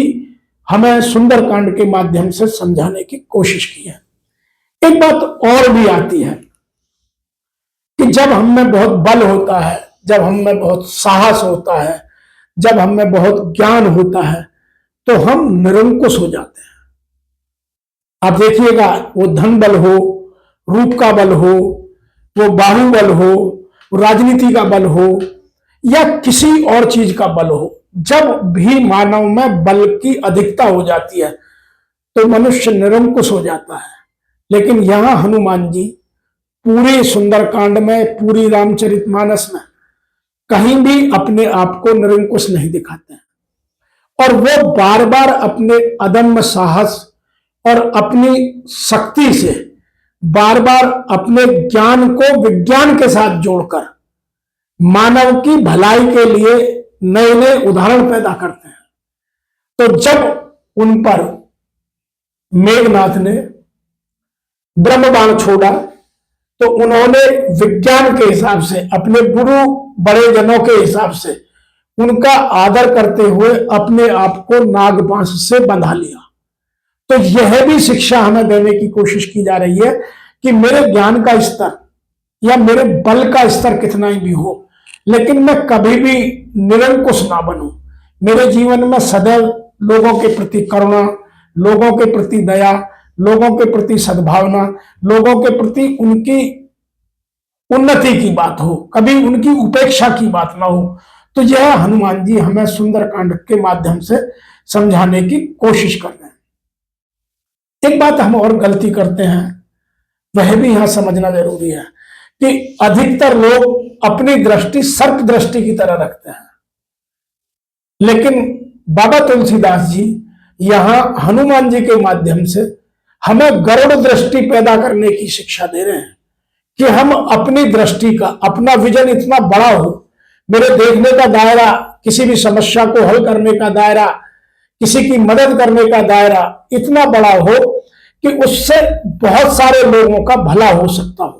हमें सुंदरकांड के माध्यम से समझाने की कोशिश की है। एक बात और भी आती है कि जब हम में बहुत बल होता है, जब हम में बहुत साहस होता है, जब हम में बहुत ज्ञान होता है, तो हम निरंकुश हो जाते हैं। आप देखिएगा, वो धन बल हो, रूप का बल हो, वो बाहुबल हो, राजनीति का बल हो, या किसी और चीज का बल हो, जब भी मानव में बल की अधिकता हो जाती है तो मनुष्य निरंकुश हो जाता है। लेकिन यहां हनुमान जी पूरे सुंदरकांड में, पूरी रामचरितमानस में कहीं भी अपने आप को निरंकुश नहीं दिखाते हैं, और वो बार बार अपने अदम्य साहस और अपनी शक्ति से बार बार अपने ज्ञान को विज्ञान के साथ जोड़कर मानव की भलाई के लिए नए नए उदाहरण पैदा करते हैं। तो जब उन पर मेघनाथ ने ब्रह्म बाण छोड़ा तो उन्होंने विज्ञान के हिसाब से, अपने गुरु बड़े जनों के हिसाब से उनका आदर करते हुए अपने आप को नागपाश से बंधा लिया। तो यह भी शिक्षा हमें देने की कोशिश की जा रही है कि मेरे ज्ञान का स्तर या मेरे बल का स्तर कितना ही भी हो, लेकिन मैं कभी भी निरंकुश ना बनूं। मेरे जीवन में सदैव लोगों के प्रति करुणा, लोगों के प्रति दया, लोगों के प्रति सद्भावना, लोगों के प्रति उनकी उन्नति की बात हो, कभी उनकी उपेक्षा की बात ना हो। तो यह हनुमान जी हमें सुंदरकांड के माध्यम से समझाने की कोशिश कर रहे हैं। एक बात हम और गलती करते हैं, वह भी यहां समझना जरूरी है कि अधिकतर लोग अपनी दृष्टि सर्प दृष्टि की तरह रखते हैं, लेकिन बाबा तुलसीदास जी यहां हनुमान जी के माध्यम से हमें गरुड़ दृष्टि पैदा करने की शिक्षा दे रहे हैं कि हम अपनी दृष्टि का, अपना विजन इतना बड़ा हो, मेरे देखने का दायरा, किसी भी समस्या को हल करने का दायरा, किसी की मदद करने का दायरा इतना बड़ा हो कि उससे बहुत सारे लोगों का भला हो सकता हो।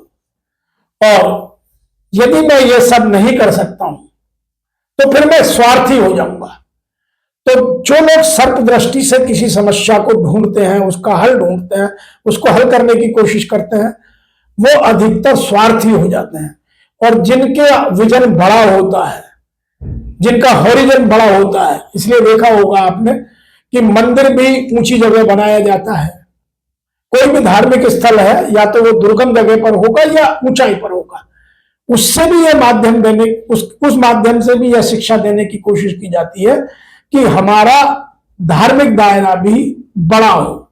और यदि मैं ये सब नहीं कर सकता हूं तो फिर मैं स्वार्थी हो जाऊंगा। तो जो लोग सर्प दृष्टि से किसी समस्या को ढूंढते हैं, उसका हल ढूंढते हैं, उसको हल करने की कोशिश करते हैं, वो अधिकतर स्वार्थी हो जाते हैं। और जिनके विजन बड़ा होता है, जिनका हॉरिजन बड़ा होता है, इसलिए देखा होगा आपने कि मंदिर भी ऊंची जगह बनाया जाता है। कोई भी धार्मिक स्थल है, या तो वो दुर्गम जगह पर होगा या ऊंचाई पर होगा, उससे भी यह माध्यम देने, उस माध्यम से भी यह शिक्षा देने की कोशिश की जाती है कि हमारा धार्मिक दायरा भी बड़ा हो,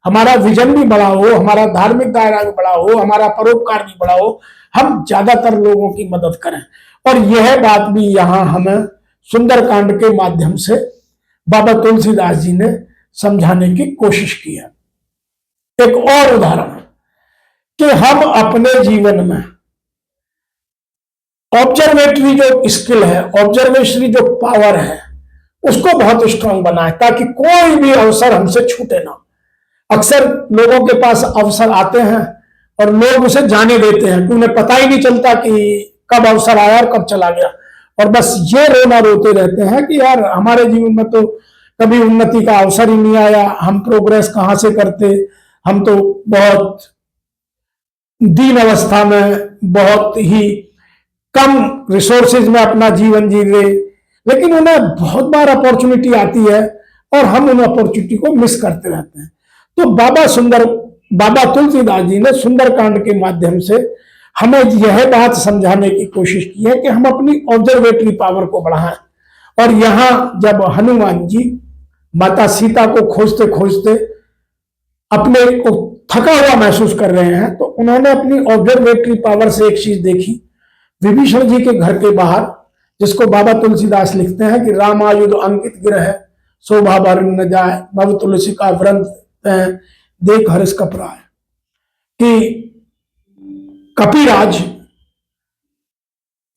हमारा विजन भी बड़ा हो, हमारा धार्मिक दायरा भी बड़ा हो, हमारा परोपकार भी बड़ा हो, हम ज्यादातर लोगों की मदद करें। और यह बात भी यहां हमें सुंदरकांड के माध्यम से बाबा तुलसीदास जी ने समझाने की कोशिश की है। एक और उदाहरण कि हम अपने जीवन में ऑब्जर्वेटरी जो स्किल है, ऑब्जर्वेशनरी जो पावर है, उसको बहुत स्ट्रांग बनाए ताकि कोई भी अवसर हमसे छूटे ना। अक्सर लोगों के पास अवसर आते हैं और लोग उसे जाने देते हैं कि उन्हें पता ही नहीं चलता कि कब अवसर आया और कब चला गया, और बस ये रोना रोते रहते हैं कि यार हमारे जीवन में तो कभी उन्नति का अवसर ही नहीं आया, हम प्रोग्रेस कहां से करते, हम तो बहुत दीन अवस्था में, बहुत ही कम रिसोर्सेज में अपना जीवन जी रहे। लेकिन उन्हें बहुत बार अपॉर्चुनिटी आती है और हम उन अपॉर्चुनिटी को मिस करते रहते हैं। तो बाबा तुलसीदास जी ने सुंदरकांड के माध्यम से हमें यह बात समझाने की कोशिश की है कि हम अपनी ऑब्जर्वेटरी पावर को बढ़ाएं। और यहां जब हनुमान जी माता सीता को खोजते खोजते अपने को थका हुआ महसूस कर रहे हैं, तो उन्होंने अपनी ऑब्जर्वेटरी पावर से एक चीज देखी। विभीषण जी के घर के बाहर, जिसको बाबा तुलसीदास लिखते हैं कि रामायुध अंकित गिरह शोभा बरन न जाए, नव तुलसी का व्रत देख हर्ष कपराय, कि कपिराज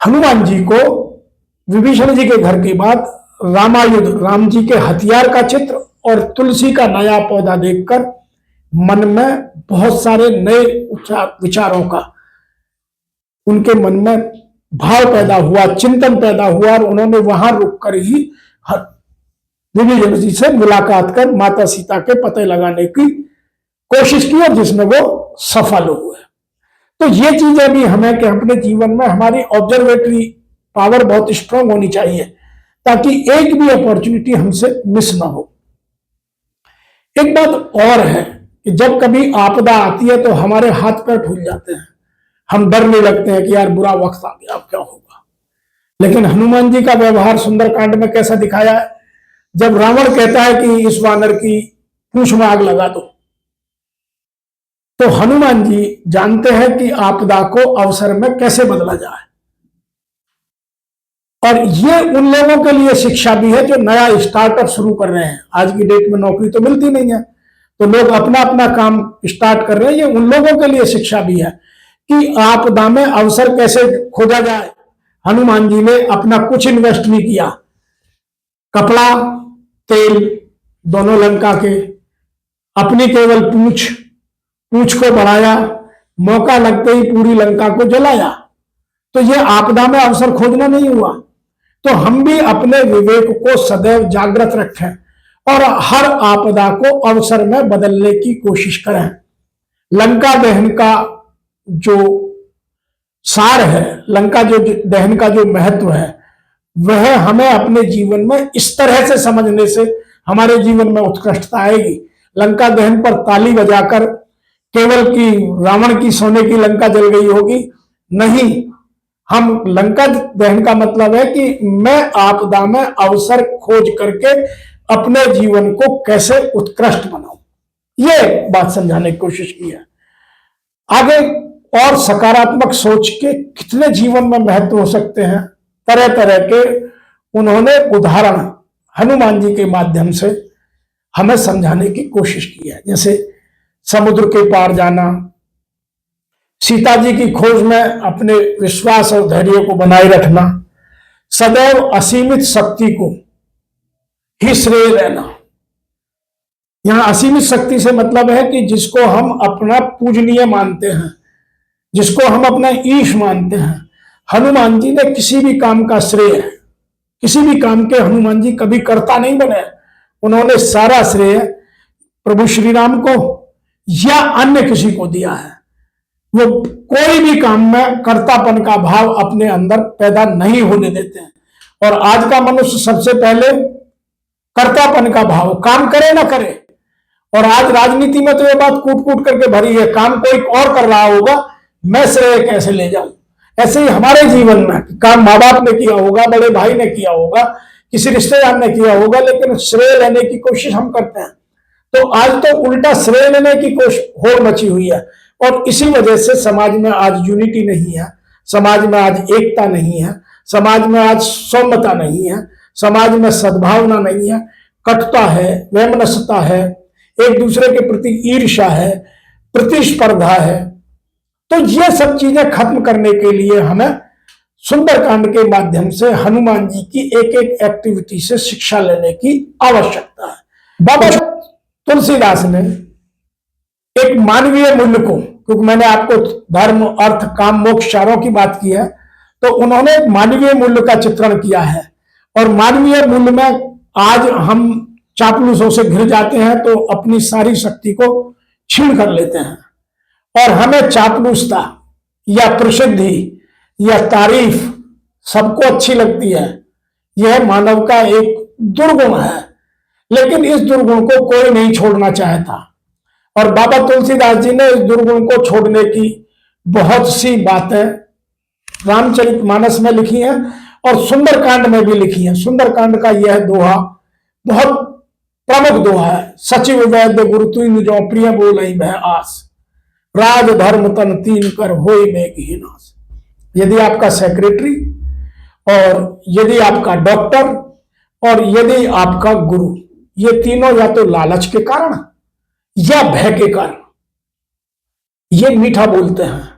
हनुमान जी को विभीषण जी के घर के बाद रामायुध, राम जी के हथियार का चित्र और तुलसी का नया पौधा देखकर मन में बहुत सारे नए विचारों का उनके मन में भाव पैदा हुआ, चिंतन पैदा हुआ, और उन्होंने वहां रुककर ही विभीषण जी से मुलाकात कर माता सीता के पते लगाने की कोशिश की, और जिसमें वो सफल हुए। तो ये चीजें भी हमें कि अपने जीवन में हमारी ऑब्जर्वेटरी पावर बहुत स्ट्रांग होनी चाहिए, ताकि एक भी अपॉर्चुनिटी हमसे मिस ना हो। एक बात और है कि जब कभी आपदा आती है तो हमारे हाथ पैर फूल जाते हैं, हम डरने लगते हैं कि यार बुरा वक्त आ गया, अब क्या होगा। लेकिन हनुमान जी का व्यवहार सुंदरकांड में कैसा दिखाया है, जब रावण कहता है कि इस वानर की पूंछ में आग लगा दो, तो हनुमान जी जानते हैं कि आपदा को अवसर में कैसे बदला जाए। और ये उन लोगों के लिए शिक्षा भी है जो नया स्टार्टअप शुरू कर रहे हैं। आज की डेट में नौकरी तो मिलती नहीं है, तो लोग अपना अपना काम स्टार्ट कर रहे हैं। ये उन लोगों के लिए शिक्षा भी है कि आपदा में अवसर कैसे खोजा जाए। हनुमान जी ने अपना कुछ इन्वेस्ट नहीं किया, कपड़ा तेल दोनों लंका के, अपनी केवल पूंछ को बढ़ाया, मौका लगते ही पूरी लंका को जलाया। तो ये आपदा में अवसर खोजना नहीं हुआ। तो हम भी अपने विवेक को सदैव जागृत रखें और हर आपदा को अवसर में बदलने की कोशिश करें। लंका दहन का जो सार है, लंका जो दहन का जो महत्व है, वह हमें अपने जीवन में इस तरह से समझने से हमारे जीवन में उत्कृष्टता आएगी। लंका दहन पर ताली बजाकर केवल कि रावण की सोने की लंका जल गई होगी, नहीं। हम लंका दहन का मतलब है कि मैं आपदा में अवसर खोज करके अपने जीवन को कैसे उत्कृष्ट बनाऊं, ये बात समझाने की कोशिश की है। आगे और सकारात्मक सोच के कितने जीवन में महत्व हो सकते हैं, तरह तरह के उन्होंने उदाहरण हनुमान जी के माध्यम से हमें समझाने की कोशिश की है। जैसे समुद्र के पार जाना, सीता जी की खोज में अपने विश्वास और धैर्य को बनाए रखना, सदैव असीमित शक्ति को ही श्रेय लेना। यहां असीमित शक्ति से मतलब है कि जिसको हम अपना पूजनीय मानते हैं, जिसको हम अपना ईश मानते हैं। हनुमान जी ने किसी भी काम का श्रेय, किसी भी काम के हनुमान जी कभी कर्ता नहीं बने। उन्होंने सारा श्रेय प्रभु श्री राम को या अन्य किसी को दिया है। वो कोई भी काम में कर्तापन का भाव अपने अंदर पैदा नहीं होने देते हैं। और आज का मनुष्य सबसे पहले कर्तापन का भाव, काम करे ना करे। और आज राजनीति में तो ये बात कूट कूट करके भरी है, काम कोई और कर रहा होगा, मैं श्रेय कैसे ले जाऊं। ऐसे ही हमारे जीवन में काम माँ बाप ने किया होगा, बड़े भाई ने किया होगा, किसी रिश्तेदार ने किया होगा, लेकिन श्रेय लेने की कोशिश हम करते हैं। तो आज तो उल्टा श्रेय लेने की कोशिश होड़ मची हुई है। और इसी वजह से समाज में आज यूनिटी नहीं है, समाज में आज एकता नहीं है, समाज में आज सौम्यता नहीं है, समाज में सद्भावना नहीं है, कटुता है, वैमनस्यता है, एक दूसरे के प्रति ईर्ष्या है, प्रतिस्पर्धा है। तो ये सब चीजें खत्म करने के लिए हमें सुंदरकांड के माध्यम से हनुमान जी की एक एक एक्टिविटी से शिक्षा लेने की आवश्यकता है। बाबा तुलसीदास ने एक मानवीय मूल्य को, क्योंकि मैंने आपको धर्म अर्थ काम मोक्ष चारों की बात की है, तो उन्होंने मानवीय मूल्य का चित्रण किया है। और मानवीय मूल्य में आज हम चापलूसों से घिर जाते हैं तो अपनी सारी शक्ति को छीन कर लेते हैं, और हमें चापलूसता या प्रसिद्धि या तारीफ सबको अच्छी लगती है। यह मानव का एक दुर्गुण है, लेकिन इस दुर्गुण को कोई नहीं छोड़ना चाहता। और बाबा तुलसीदास जी ने इस दुर्गुण को छोड़ने की बहुत सी बातें रामचरितमानस में लिखी हैं और सुंदरकांड में भी लिखी हैं। सुंदरकांड का यह दोहा बहुत प्रमुख दोहा है। सचिव वैद्य गुरु तुम जो प्रिय बोलई भय आस, राज धर्म तन तीन कर होई में ही नाश। यदि आपका सेक्रेटरी, और यदि आपका डॉक्टर, और यदि आपका गुरु, ये तीनों या तो लालच के कारण या भय के कारण ये मीठा बोलते हैं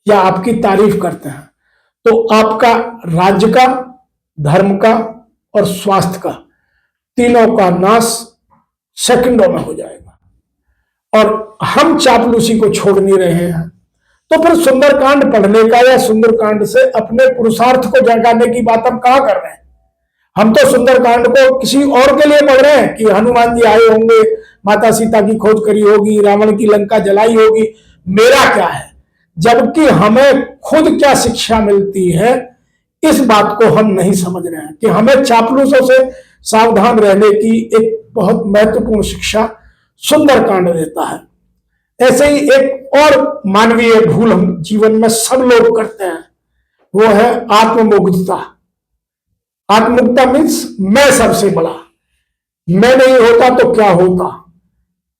या आपकी तारीफ करते हैं, तो आपका राज्य का, धर्म का और स्वास्थ्य का, तीनों का नाश सेकंडों में हो जाएगा। और हम चापलूसी को छोड़ नहीं रहे हैं, तो फिर सुंदरकांड पढ़ने का या सुंदरकांड से अपने पुरुषार्थ को जगाने की बात हम कहां कर रहे हैं। हम तो सुंदरकांड को किसी और के लिए पढ़ रहे हैं कि हनुमान जी आए होंगे, माता सीता की खोज करी होगी, रावण की लंका जलाई होगी, मेरा क्या है। जबकि हमें खुद क्या शिक्षा मिलती है, इस बात को हम नहीं समझ रहे हैं कि हमें चापलूसों से सावधान रहने की एक बहुत महत्वपूर्ण शिक्षा सुंदरकांड देता है। ऐसे ही एक और मानवीय भूल हम जीवन में सब लोग करते हैं, वो है आत्ममुग्धता। आत्ममुग्धता मीन्स मैं सबसे बड़ा, मैं नहीं होता तो क्या होता,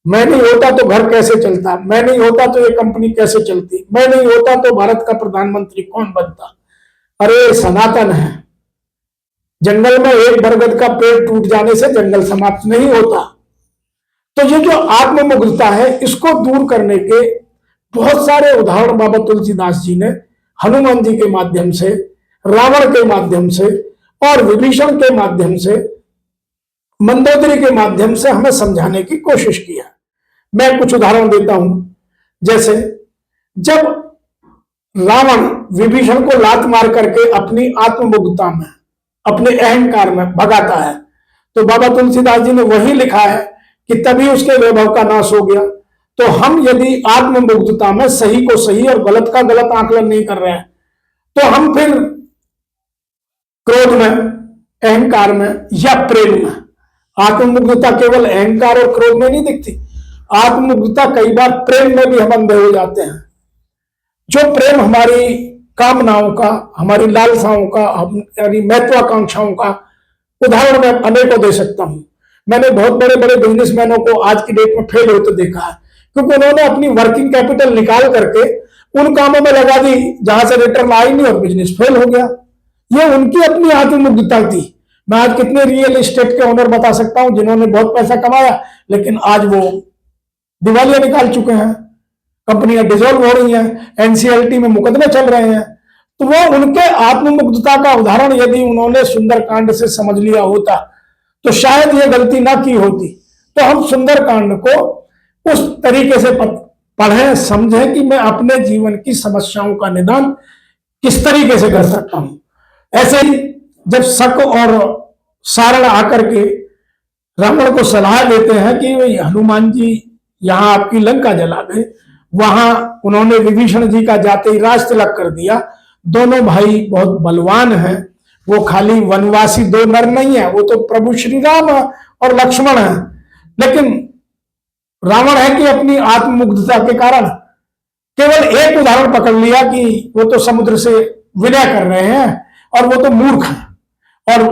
मैं नहीं होता तो घर कैसे चलता, मैं नहीं होता तो ये कंपनी कैसे चलती, मैं नहीं होता तो भारत का प्रधानमंत्री कौन बनता। अरे सनातन है, जंगल में एक बरगद का पेड़ टूट जाने से जंगल समाप्त नहीं होता। तो ये जो आत्ममुग्धता है, इसको दूर करने के बहुत सारे उदाहरण बाबा तुलसीदास जी ने हनुमान जी के माध्यम से, रावण के माध्यम से और विभीषण के माध्यम से, मंदोदरी के माध्यम से हमें समझाने की कोशिश की है। मैं कुछ उदाहरण देता हूं। जैसे जब रावण विभीषण को लात मार करके अपनी आत्ममुग्धता में, अपने अहंकार में भगाता है, तो बाबा तुलसीदास जी ने वही लिखा है कि तभी उसके वैभव का नाश हो गया। तो हम यदि आत्ममुग्धता में सही को सही और गलत का गलत आकलन नहीं कर रहे हैं, तो हम फिर क्रोध में, अहंकार में या प्रेम में, आत्ममुग्धता केवल अहंकार और क्रोध में नहीं दिखती, आत्ममुग्धता कई बार प्रेम में भी हम अंधे हो जाते हैं। जो प्रेम हमारी कामनाओं का, हमारी लालसाओं का, हमारी महत्वाकांक्षाओं का उदाहरण मैं अनेकों दे सकता हूं। मैंने बहुत बड़े बड़े बिजनेसमैनों को आज की डेट में फेल होते देखा है, क्योंकि उन्होंने अपनी वर्किंग कैपिटल निकाल करके उन कामों में लगा दी जहां से रिटर्न आई नहीं और बिजनेस फेल हो गया। ये उनकी अपनी आत्ममुग्धता थी। मैं आज कितने रियल एस्टेट के ओनर बता सकता हूं जिन्होंने बहुत पैसा कमाया, लेकिन आज वो दिवालिया निकाल चुके हैं, कंपनियां डिसॉल्व हो रही हैं, एनसीएलटी में मुकदमे चल रहे हैं। तो वो उनके आत्ममुग्धता का उदाहरण यदि उन्होंने सुंदरकांड से समझ लिया होता तो शायद ये गलती ना की होती। तो हम सुंदरकांड को उस तरीके से पढ़ें, समझें कि मैं अपने जीवन की समस्याओं का निदान किस तरीके से कर सकता हूं। ऐसे ही जब शक और सारण आकर के रावण को सलाह देते हैं कि हनुमान जी यहां आपकी लंका जला गए, वहां उन्होंने विभीषण जी का जाते ही राज तिलक कर दिया। दोनों भाई बहुत बलवान हैं, वो खाली वनवासी दो नर नहीं है, वो तो प्रभु श्री राम और लक्ष्मण है। लेकिन रावण है कि अपनी आत्ममुग्धता के कारण केवल एक उदाहरण पकड़ लिया कि वो तो समुद्र से विनय कर रहे हैं और वो तो मूर्ख है, और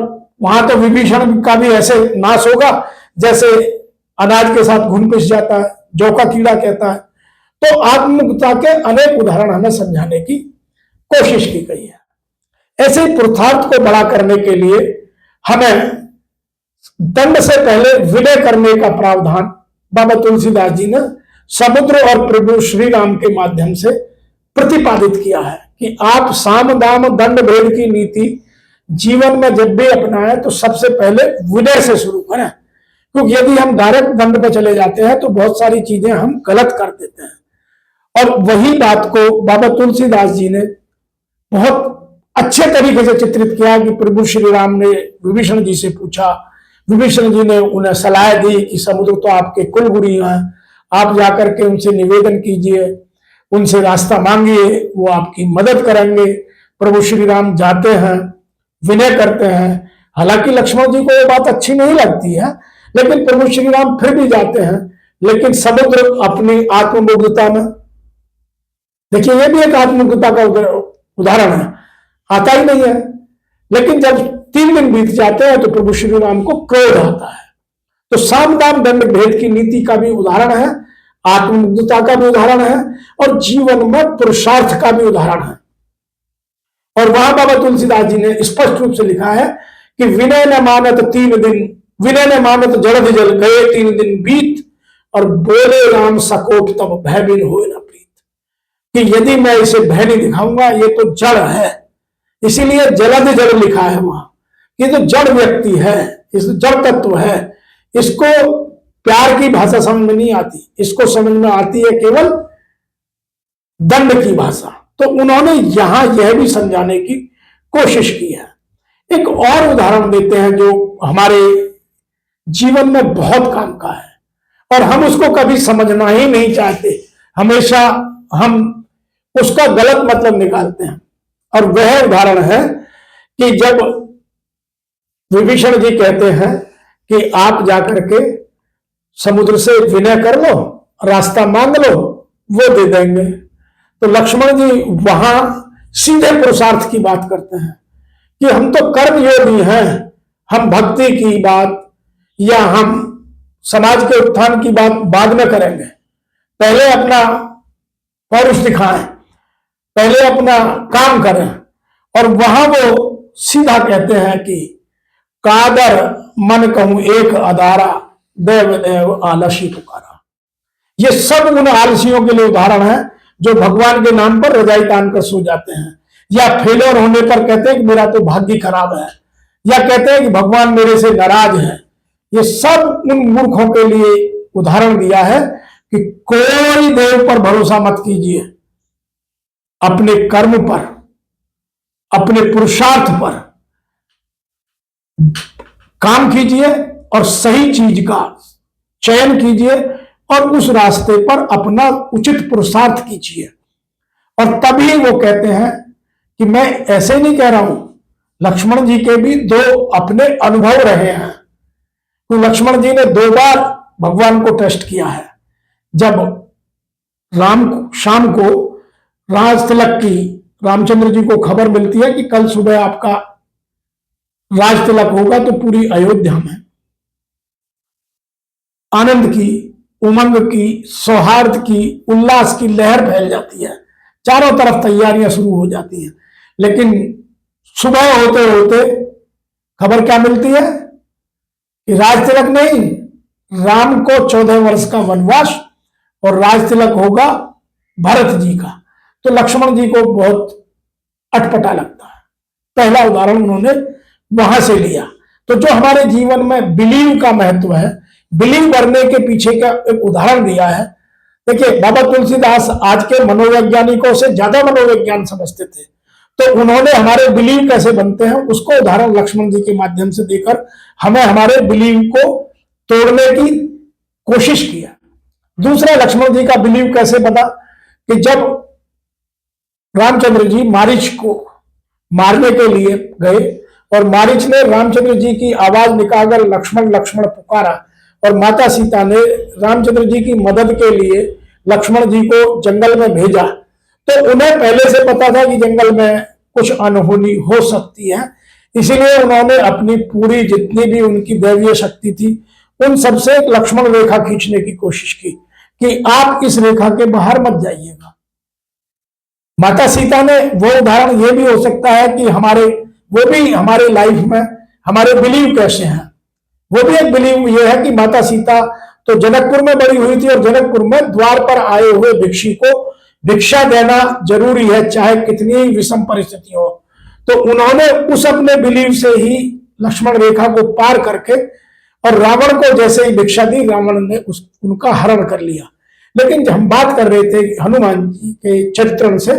वहां तो विभीषण का भी ऐसे नाश होगा जैसे अनाज के साथ घुन पिस जाता है, जौ का कीड़ा कहता है। तो आत्ममुग्धता के अनेक उदाहरण हमें समझाने की कोशिश की गई है। ऐसे पुरुषार्थ को बड़ा करने के लिए हमें दंड से पहले विनय करने का प्रावधान बाबा तुलसीदास जी ने समुद्र और प्रभु श्री राम के माध्यम से प्रतिपादित किया है कि आप साम दाम दंड भेद की नीति जीवन में जब भी अपनाएं तो सबसे पहले विनय से शुरू करें, क्योंकि यदि हम डायरेक्ट दंड पे चले जाते हैं तो बहुत सारी चीजें हम गलत कर देते हैं। और वही बात को बाबा तुलसीदास जी ने बहुत अच्छे तरीके से चित्रित किया कि प्रभु श्री राम ने विभीषण जी से पूछा, विभीषण जी ने उन्हें सलाह दी कि समुद्र तो आपके कुलगुरु हैं, आप जाकर के उनसे निवेदन कीजिए, उनसे रास्ता मांगिए, वो आपकी मदद करेंगे। प्रभु श्री राम जाते हैं, विनय करते हैं। हालांकि लक्ष्मण जी को ये बात अच्छी नहीं लगती है, लेकिन प्रभु श्री राम फिर भी जाते हैं। लेकिन समुद्र अपनी आत्ममुग्धता में, देखिए ये भी एक आत्ममुग्धता का उदाहरण है, आता ही नहीं है। लेकिन जब 3 दिन बीत जाते हैं तो प्रभु श्री राम को क्रोध आता है। तो साम दाम दंड भेद की नीति का भी उदाहरण है, आत्ममुग्धता का भी उदाहरण है और जीवन में पुरुषार्थ का भी उदाहरण है। और वहां बाबा तुलसीदास जी ने स्पष्ट रूप से लिखा है कि विनय न मानत 3 दिन, विनय न मानत जड़ध जल गए 3 दिन बीत, और बोले राम सकोट तब भय बिन होए न प्रीत। कि यदि मैं इसे भय नहीं दिखाऊंगा, ये तो जड़ है, इसीलिए जलद जल लिखा है वहां। ये तो जड़ व्यक्ति है, इस जड़ तत्व है, इसको प्यार की भाषा समझ में नहीं आती, इसको समझ में आती है केवल दंड की भाषा। तो उन्होंने यहां यह भी समझाने की कोशिश की है। एक और उदाहरण देते हैं जो हमारे जीवन में बहुत काम का है और हम उसको कभी समझना ही नहीं चाहते, हमेशा हम उसका गलत मतलब निकालते हैं। और वह उदाहरण है कि जब विभीषण जी कहते हैं कि आप जाकर के समुद्र से विनय कर लो, रास्ता मांग लो, वो दे देंगे। तो लक्ष्मण जी वहां सीधे पुरुषार्थ की बात करते हैं कि हम तो कर्म योगी हैं, हम भक्ति की बात या हम समाज के उत्थान की बात बाद में करेंगे, पहले अपना पौरुष दिखाएं, पहले अपना काम करें। और वहां वो सीधा कहते हैं कि कादर मन कहूं एक अदारा, देव देव आलसी पुकारा। ये सब उन आलसियों के लिए उदाहरण है जो भगवान के नाम पर रजाई तान कर सो जाते हैं, या फेलियर होने पर कहते हैं कि मेरा तो भाग्य खराब है, या कहते हैं कि भगवान मेरे से नाराज है। ये सब उन मूर्खों के लिए उदाहरण दिया है कि कोई देव पर भरोसा मत कीजिए, अपने कर्म पर, अपने पुरुषार्थ पर काम कीजिए और सही चीज का चयन कीजिए और उस रास्ते पर अपना उचित पुरुषार्थ कीजिए। और तभी वो कहते हैं कि मैं ऐसे नहीं कह रहा हूं, लक्ष्मण जी के भी दो अपने अनुभव रहे हैं। तो लक्ष्मण जी ने 2 बार भगवान को टेस्ट किया है। जब शाम को राज तिलक की रामचंद्र जी को खबर मिलती है कि कल सुबह आपका राज तिलक होगा, तो पूरी अयोध्या में आनंद की, उमंग की, सौहार्द की, उल्लास की लहर फैल जाती है, चारों तरफ तैयारियां शुरू हो जाती हैं। लेकिन सुबह होते होते खबर क्या मिलती है कि राज तिलक नहीं, राम को 14 वर्ष का वनवास और राज तिलक होगा भरत जी का। तो लक्ष्मण जी को बहुत अटपटा लगता है। पहला उदाहरण उन्होंने वहां से लिया। तो जो हमारे जीवन में बिलीव का महत्व है, बिलीव करने के पीछे का एक उदाहरण दिया है। देखिए, बाबा तुलसीदास आज के मनोवैज्ञानिकों से ज्यादा मनोविज्ञान समझते थे, तो उन्होंने हमारे बिलीव कैसे बनते हैं उसको उदाहरण लक्ष्मण जी के माध्यम से देकर हमें हमारे बिलीव को तोड़ने की कोशिश किया। दूसरा, लक्ष्मण जी का बिलीव कैसे बना कि जब रामचंद्र जी मारीच को मारने के लिए गए और मारीच ने रामचंद्र जी की आवाज निकालकर लक्ष्मण लक्ष्मण पुकारा और माता सीता ने रामचंद्र जी की मदद के लिए लक्ष्मण जी को जंगल में भेजा, तो उन्हें पहले से पता था कि जंगल में कुछ अनहोनी हो सकती है। इसीलिए उन्होंने अपनी पूरी जितनी भी उनकी दैवीय शक्ति थी उन सबसे एक लक्ष्मण रेखा खींचने की कोशिश की कि आप इस रेखा के बाहर मत जाइएगा। माता सीता ने, वो उदाहरण ये भी हो सकता है कि वो भी हमारे लाइफ में हमारे बिलीव कैसे हैं। वो भी एक बिलीव ये है कि माता सीता तो जनकपुर में बड़ी हुई थी और जनकपुर में द्वार पर आए हुए भिक्षु को भिक्षा देना जरूरी है, चाहे कितनी ही विषम परिस्थिति हो। तो उन्होंने उस अपने बिलीव से ही लक्ष्मण रेखा को पार करके और रावण को जैसे ही भिक्षा दी, रावण ने उनका हरण कर लिया। लेकिन जब हम बात कर रहे थे हनुमान जी के चरित्र से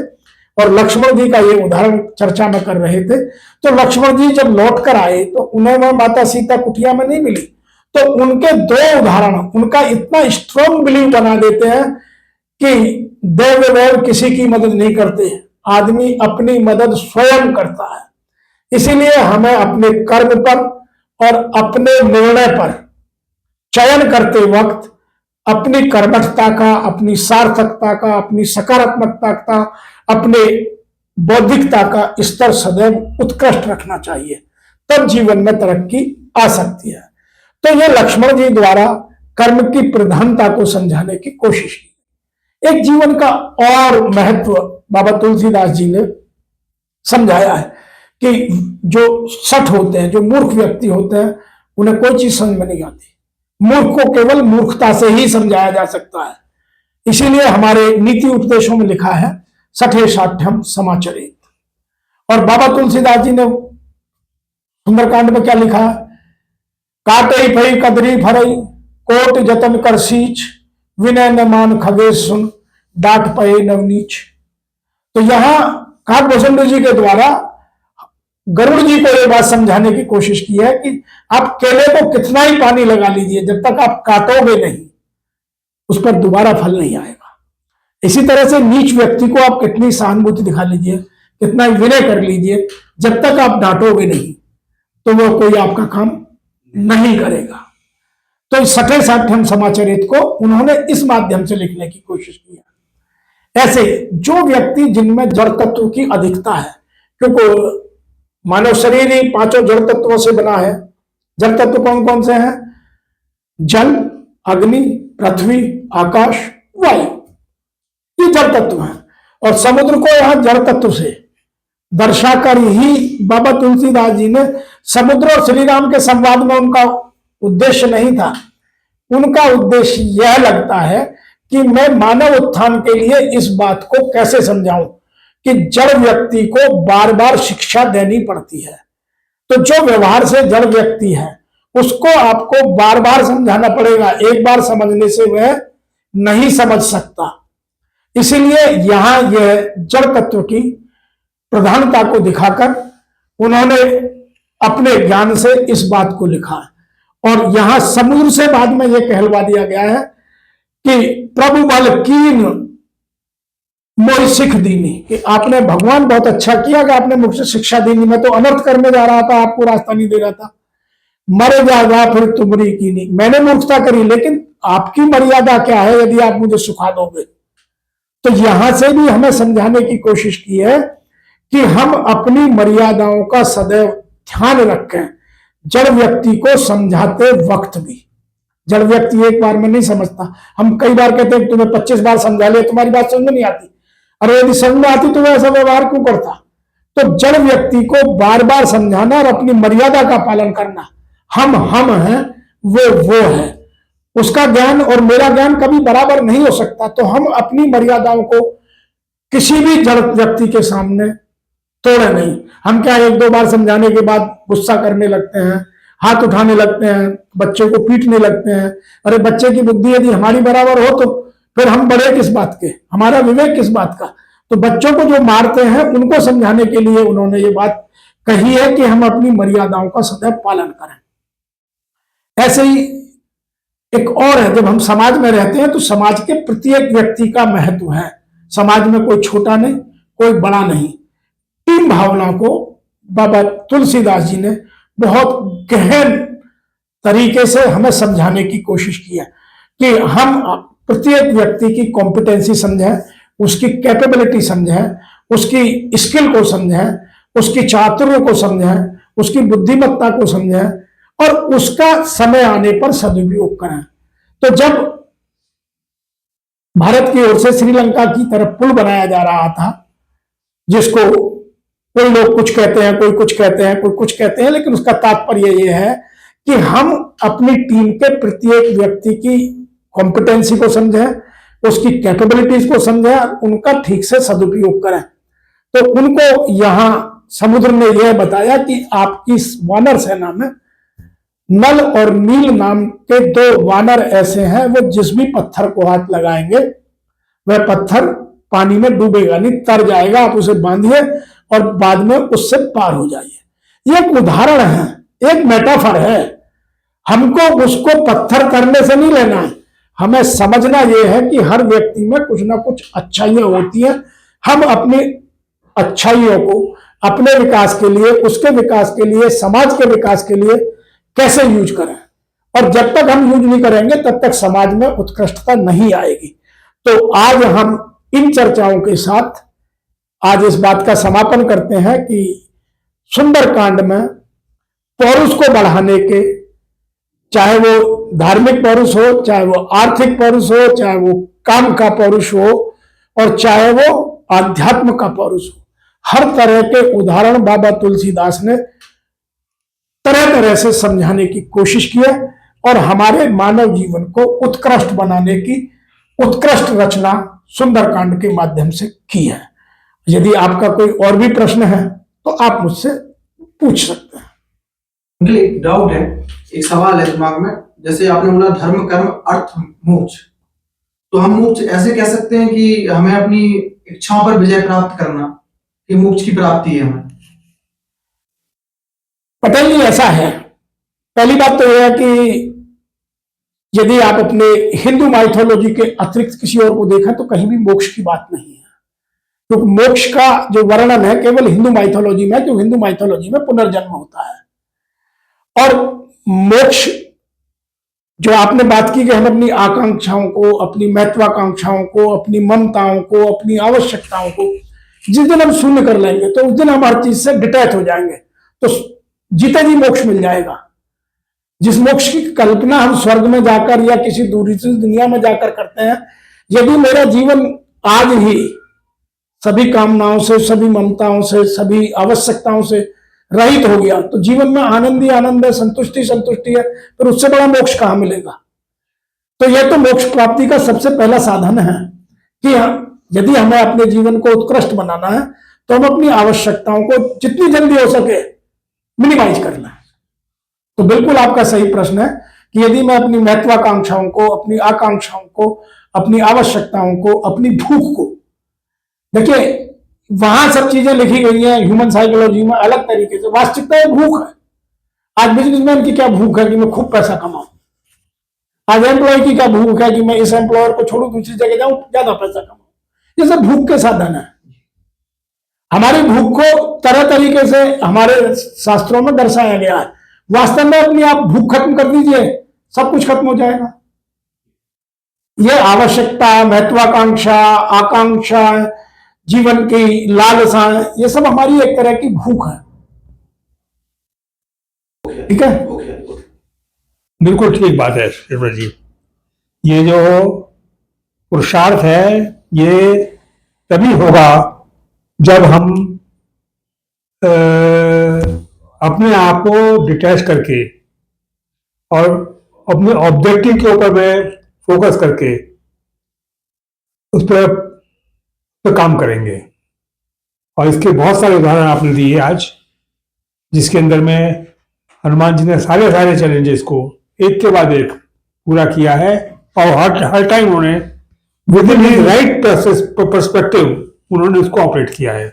और लक्ष्मण जी का ये उदाहरण चर्चा में कर रहे थे, तो लक्ष्मण जी जब लौट कर आए तो उन्हें वह माता सीता कुटिया में नहीं मिली। तो उनके 2 उदाहरण उनका इतना स्ट्रॉन्ग बिलीव बना देते हैं कि देव किसी की मदद नहीं करते, आदमी अपनी मदद स्वयं करता है। इसीलिए हमें अपने कर्म पर और अपने निर्णय पर चयन करते वक्त अपनी कर्मठता का, अपनी सार्थकता का, अपनी सकारात्मकता का, अपने बौद्धिकता का स्तर सदैव उत्कृष्ट रखना चाहिए, तब जीवन में तरक्की आ सकती है। तो ये लक्ष्मण जी द्वारा कर्म की प्रधानता को समझाने की कोशिश की। एक जीवन का और महत्व बाबा तुलसीदास जी ने समझाया है कि जो सठ होते हैं, जो मूर्ख व्यक्ति होते हैं, उन्हें कोई चीज समझ में नहीं आती। मूर्ख को केवल मूर्खता से ही समझाया जा सकता है। इसीलिए हमारे नीति उपदेशों में लिखा है सठे साठ्यम समाचरित। और बाबा तुलसीदास जी ने सुंदरकांड में क्या लिखा है? काटई भई कदरी भरई, कोट जतन कर सींच, विनय न मान खगेश सुन, डांट पए नवनीच। तो यहां काकभूषण जी के द्वारा गरुड़ जी को ये बात समझाने की कोशिश की है कि आप केले को कितना ही पानी लगा लीजिए, जब तक आप काटोगे नहीं उस पर दोबारा फल नहीं आएगा। इसी तरह से नीच व्यक्ति को आप कितनी सहानुभूति दिखा लीजिए, कितना ही विनय कर लीजिए, जब तक आप डांटोगे नहीं तो वो कोई आपका काम नहीं करेगा। तो इस सठे साठम समाचरित को उन्होंने इस माध्यम से लिखने की कोशिश की है। ऐसे जो व्यक्ति जिनमें जड़ तत्व की अधिकता है, क्योंकि मानव शरीर ही पांचों जड़ तत्वों से बना है। जड़ तत्व कौन कौन से हैं? जल, अग्नि, पृथ्वी, आकाश, वायु, ये जड़ तत्व हैं। और समुद्र को यहां जड़ तत्व से दर्शाकर ही बाबा तुलसीदास जी ने, समुद्र और श्री राम के संवाद में उनका उद्देश्य नहीं था। उनका उद्देश्य यह लगता है कि मैं मानव उत्थान के लिए इस बात को कैसे समझाऊं कि जड़ व्यक्ति को बार बार शिक्षा देनी पड़ती है। तो जो व्यवहार से जड़ व्यक्ति है उसको आपको बार बार समझाना पड़ेगा, एक बार समझने से वह नहीं समझ सकता। इसीलिए यहां यह जड़ तत्व की प्रधानता को दिखाकर उन्होंने अपने ज्ञान से इस बात को लिखा है। और यहां समुद्र से बाद में यह कहलवा दिया गया है कि प्रभु बल कीन मोहि सिख दीनी, कि आपने भगवान बहुत अच्छा किया कि आपने मुझसे शिक्षा दीनी। मैं तो अनर्थ करने जा रहा था, आपको रास्ता नहीं दे रहा था। मरे जा फिर तुमरी कीनी, मैंने मूर्खता करी, लेकिन आपकी मर्यादा क्या है यदि आप मुझे सुखा दोगे। तो यहां से भी हमें समझाने की कोशिश की है कि हम अपनी मर्यादाओं का सदैव ध्यान रखें, जड़ व्यक्ति को समझाते वक्त भी। जड़ व्यक्ति एक बार में नहीं समझता। हम कई बार कहते हैं तुम्हें 25 बार समझा लिया, तुम्हारी बात समझ में नहीं आती। अरे यदि समझ में आती तो ऐसा व्यवहार क्यों करता? तो जड़ व्यक्ति को बार बार समझाना और अपनी मर्यादा का पालन करना। हम हैं, वो है। उसका ज्ञान और मेरा ज्ञान कभी बराबर नहीं हो सकता। तो हम अपनी मर्यादाओं को किसी भी जड़ व्यक्ति के सामने तोड़े नहीं। हम क्या एक दो बार समझाने के बाद गुस्सा करने लगते हैं, हाथ उठाने लगते हैं, बच्चे को पीटने लगते हैं। अरे बच्चे की बुद्धि यदि हमारी बराबर हो तो फिर हम बड़े किस बात के, हमारा विवेक किस बात का? तो बच्चों को जो मारते हैं उनको समझाने के लिए उन्होंने ये बात कही है कि हम अपनी मर्यादाओं का सदैव पालन करें। ऐसे ही एक और है, जब हम समाज में रहते हैं तो समाज के प्रत्येक व्यक्ति का महत्व है। समाज में कोई छोटा नहीं, कोई बड़ा नहीं। टीम भावना को बाबा तुलसीदास जी ने बहुत गहन तरीके से हमें समझाने की कोशिश की है कि हम प्रत्येक व्यक्ति की कॉम्पिटेंसी समझें, उसकी कैपेबिलिटी समझें, उसकी स्किल को समझें, उसकी चातुर्य को समझें, उसकी बुद्धिमत्ता को समझें और उसका समय आने पर सदुपयोग करें। तो जब भारत की ओर से श्रीलंका की तरफ पुल बनाया जा रहा था, जिसको कोई लोग कुछ कहते हैं, कोई कुछ कहते हैं, कोई कुछ कहते हैं, लेकिन उसका तात्पर्य यह है कि हम अपनी टीम के प्रत्येक व्यक्ति की कॉम्पिटेंसी को समझें, उसकी कैपेबिलिटीज को समझें, उनका ठीक से सदुपयोग करें। तो उनको यहां समुद्र ने यह बताया कि आपकी वानर सेना में नल और नील नाम के दो वानर ऐसे हैं, वो जिस भी पत्थर को हाथ लगाएंगे वह पत्थर पानी में डूबेगा नहीं, तर जाएगा। आप उसे बांधिए और बाद में उससे पार हो जाइए। ये एक उदाहरण है, एक मेटाफर है। हमको उसको पत्थर करने से नहीं लेना है, हमें समझना यह है कि हर व्यक्ति में कुछ ना कुछ अच्छाइयां होती हैं। हम अपनी अच्छाइयों को अपने विकास के लिए, उसके विकास के लिए, समाज के विकास के लिए कैसे यूज करें। और जब तक हम यूज नहीं करेंगे तब तक समाज में उत्कृष्टता नहीं आएगी। तो आज हम इन चर्चाओं के साथ आज इस बात का समापन करते हैं कि सुंदरकांड में पौरुष को बढ़ाने के, चाहे वो धार्मिक पौरुष हो, चाहे वो आर्थिक पौरुष हो, चाहे वो काम का पौरुष हो और चाहे वो आध्यात्म का पौरुष हो, हर तरह के उदाहरण बाबा तुलसीदास ने तरह तरह से समझाने की कोशिश की है और हमारे मानव जीवन को उत्कृष्ट बनाने की उत्कृष्ट रचना सुंदरकांड के माध्यम से की है। यदि आपका कोई और भी प्रश्न है तो आप मुझसे पूछ सकते हैं। मुझे एक डाउट है, एक सवाल है दिमाग में। जैसे आपने बोला धर्म कर्म अर्थ मोक्ष, तो हम मोक्ष ऐसे कह सकते हैं कि हमें अपनी इच्छाओं पर विजय प्राप्त करना, ये मोक्ष की प्राप्ति है हमें। पटेल जी, ऐसा है, पहली बात तो यह है कि यदि आप अपने हिंदू माइथोलॉजी के अतिरिक्त किसी और को देखें तो कहीं भी मोक्ष की बात नहीं है, क्योंकि मोक्ष का जो वर्णन है केवल हिंदू माइथोलॉजी में, जो हिंदू माइथोलॉजी में पुनर्जन्म होता है। और मोक्ष जो आपने बात की कि हम अपनी आकांक्षाओं को, अपनी महत्वाकांक्षाओं को, अपनी ममताओं को, अपनी आवश्यकताओं को जिस दिन हम शून्य कर लेंगे तो उस दिन हम हर चीज से डिटैच हो जाएंगे, तो जीते जी मोक्ष मिल जाएगा। जिस मोक्ष की कल्पना हम स्वर्ग में जाकर या किसी दूसरी दुनिया में जाकर करते हैं, यदि मेरा जीवन आज ही सभी कामनाओं से, सभी ममताओं से, सभी आवश्यकताओं से रहित हो गया तो जीवन में आनंद ही आनंद है, संतुष्टि संतुष्टि है, फिर उससे बड़ा मोक्ष कहां मिलेगा। तो यह तो मोक्ष प्राप्ति का सबसे पहला साधन है कि यदि हमें अपने जीवन को उत्कृष्ट बनाना है तो हम अपनी आवश्यकताओं को जितनी जल्दी हो सके मिनिमाइज करना है। तो बिल्कुल आपका सही प्रश्न है कि यदि मैं अपनी महत्वाकांक्षाओं को, अपनी आकांक्षाओं को, अपनी आवश्यकताओं को, अपनी भूख को, देखिए वहां सब चीजें लिखी गई हैं ह्यूमन साइकोलॉजी में अलग तरीके से, वास्तविकता है भूख है। आज बिजनेसमैन की क्या भूख है कि मैं खूब पैसा कमाऊं, आज एम्प्लॉय की क्या भूख है कि मैं इस एम्प्लॉयर को छोड़ू दूसरी जगह जाऊं ज्यादा पैसा कमाऊं। ये सब भूख के साधन है। हमारी भूख को तरह तरीके से हमारे शास्त्रों में दर्शाया गया है। वास्तव में अपनी आप भूख खत्म कर दीजिए, सब कुछ खत्म हो जाएगा। ये आवश्यकता, महत्वाकांक्षा, आकांक्षा, जीवन की लालसाएं, ये सब हमारी एक तरह की भूख है। ठीक है, बिल्कुल ठीक बात है शिवराज जी। ये जो पुरुषार्थ है ये तभी होगा जब हम अपने आप को डिटैच करके और अपने ऑब्जेक्टिव के ऊपर में फोकस करके उस पर काम करेंगे। और इसके बहुत सारे उदाहरण आपने दिए आज, जिसके अंदर में हनुमान जी ने सारे चैलेंजेस को एक के बाद एक पूरा किया है और हर टाइम उन्होंने with in his right perspective उन्होंने उसको ऑपरेट किया है।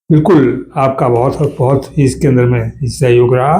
बिल्कुल आपका बहुत बहुत इसके अंदर में सहयोग रहा।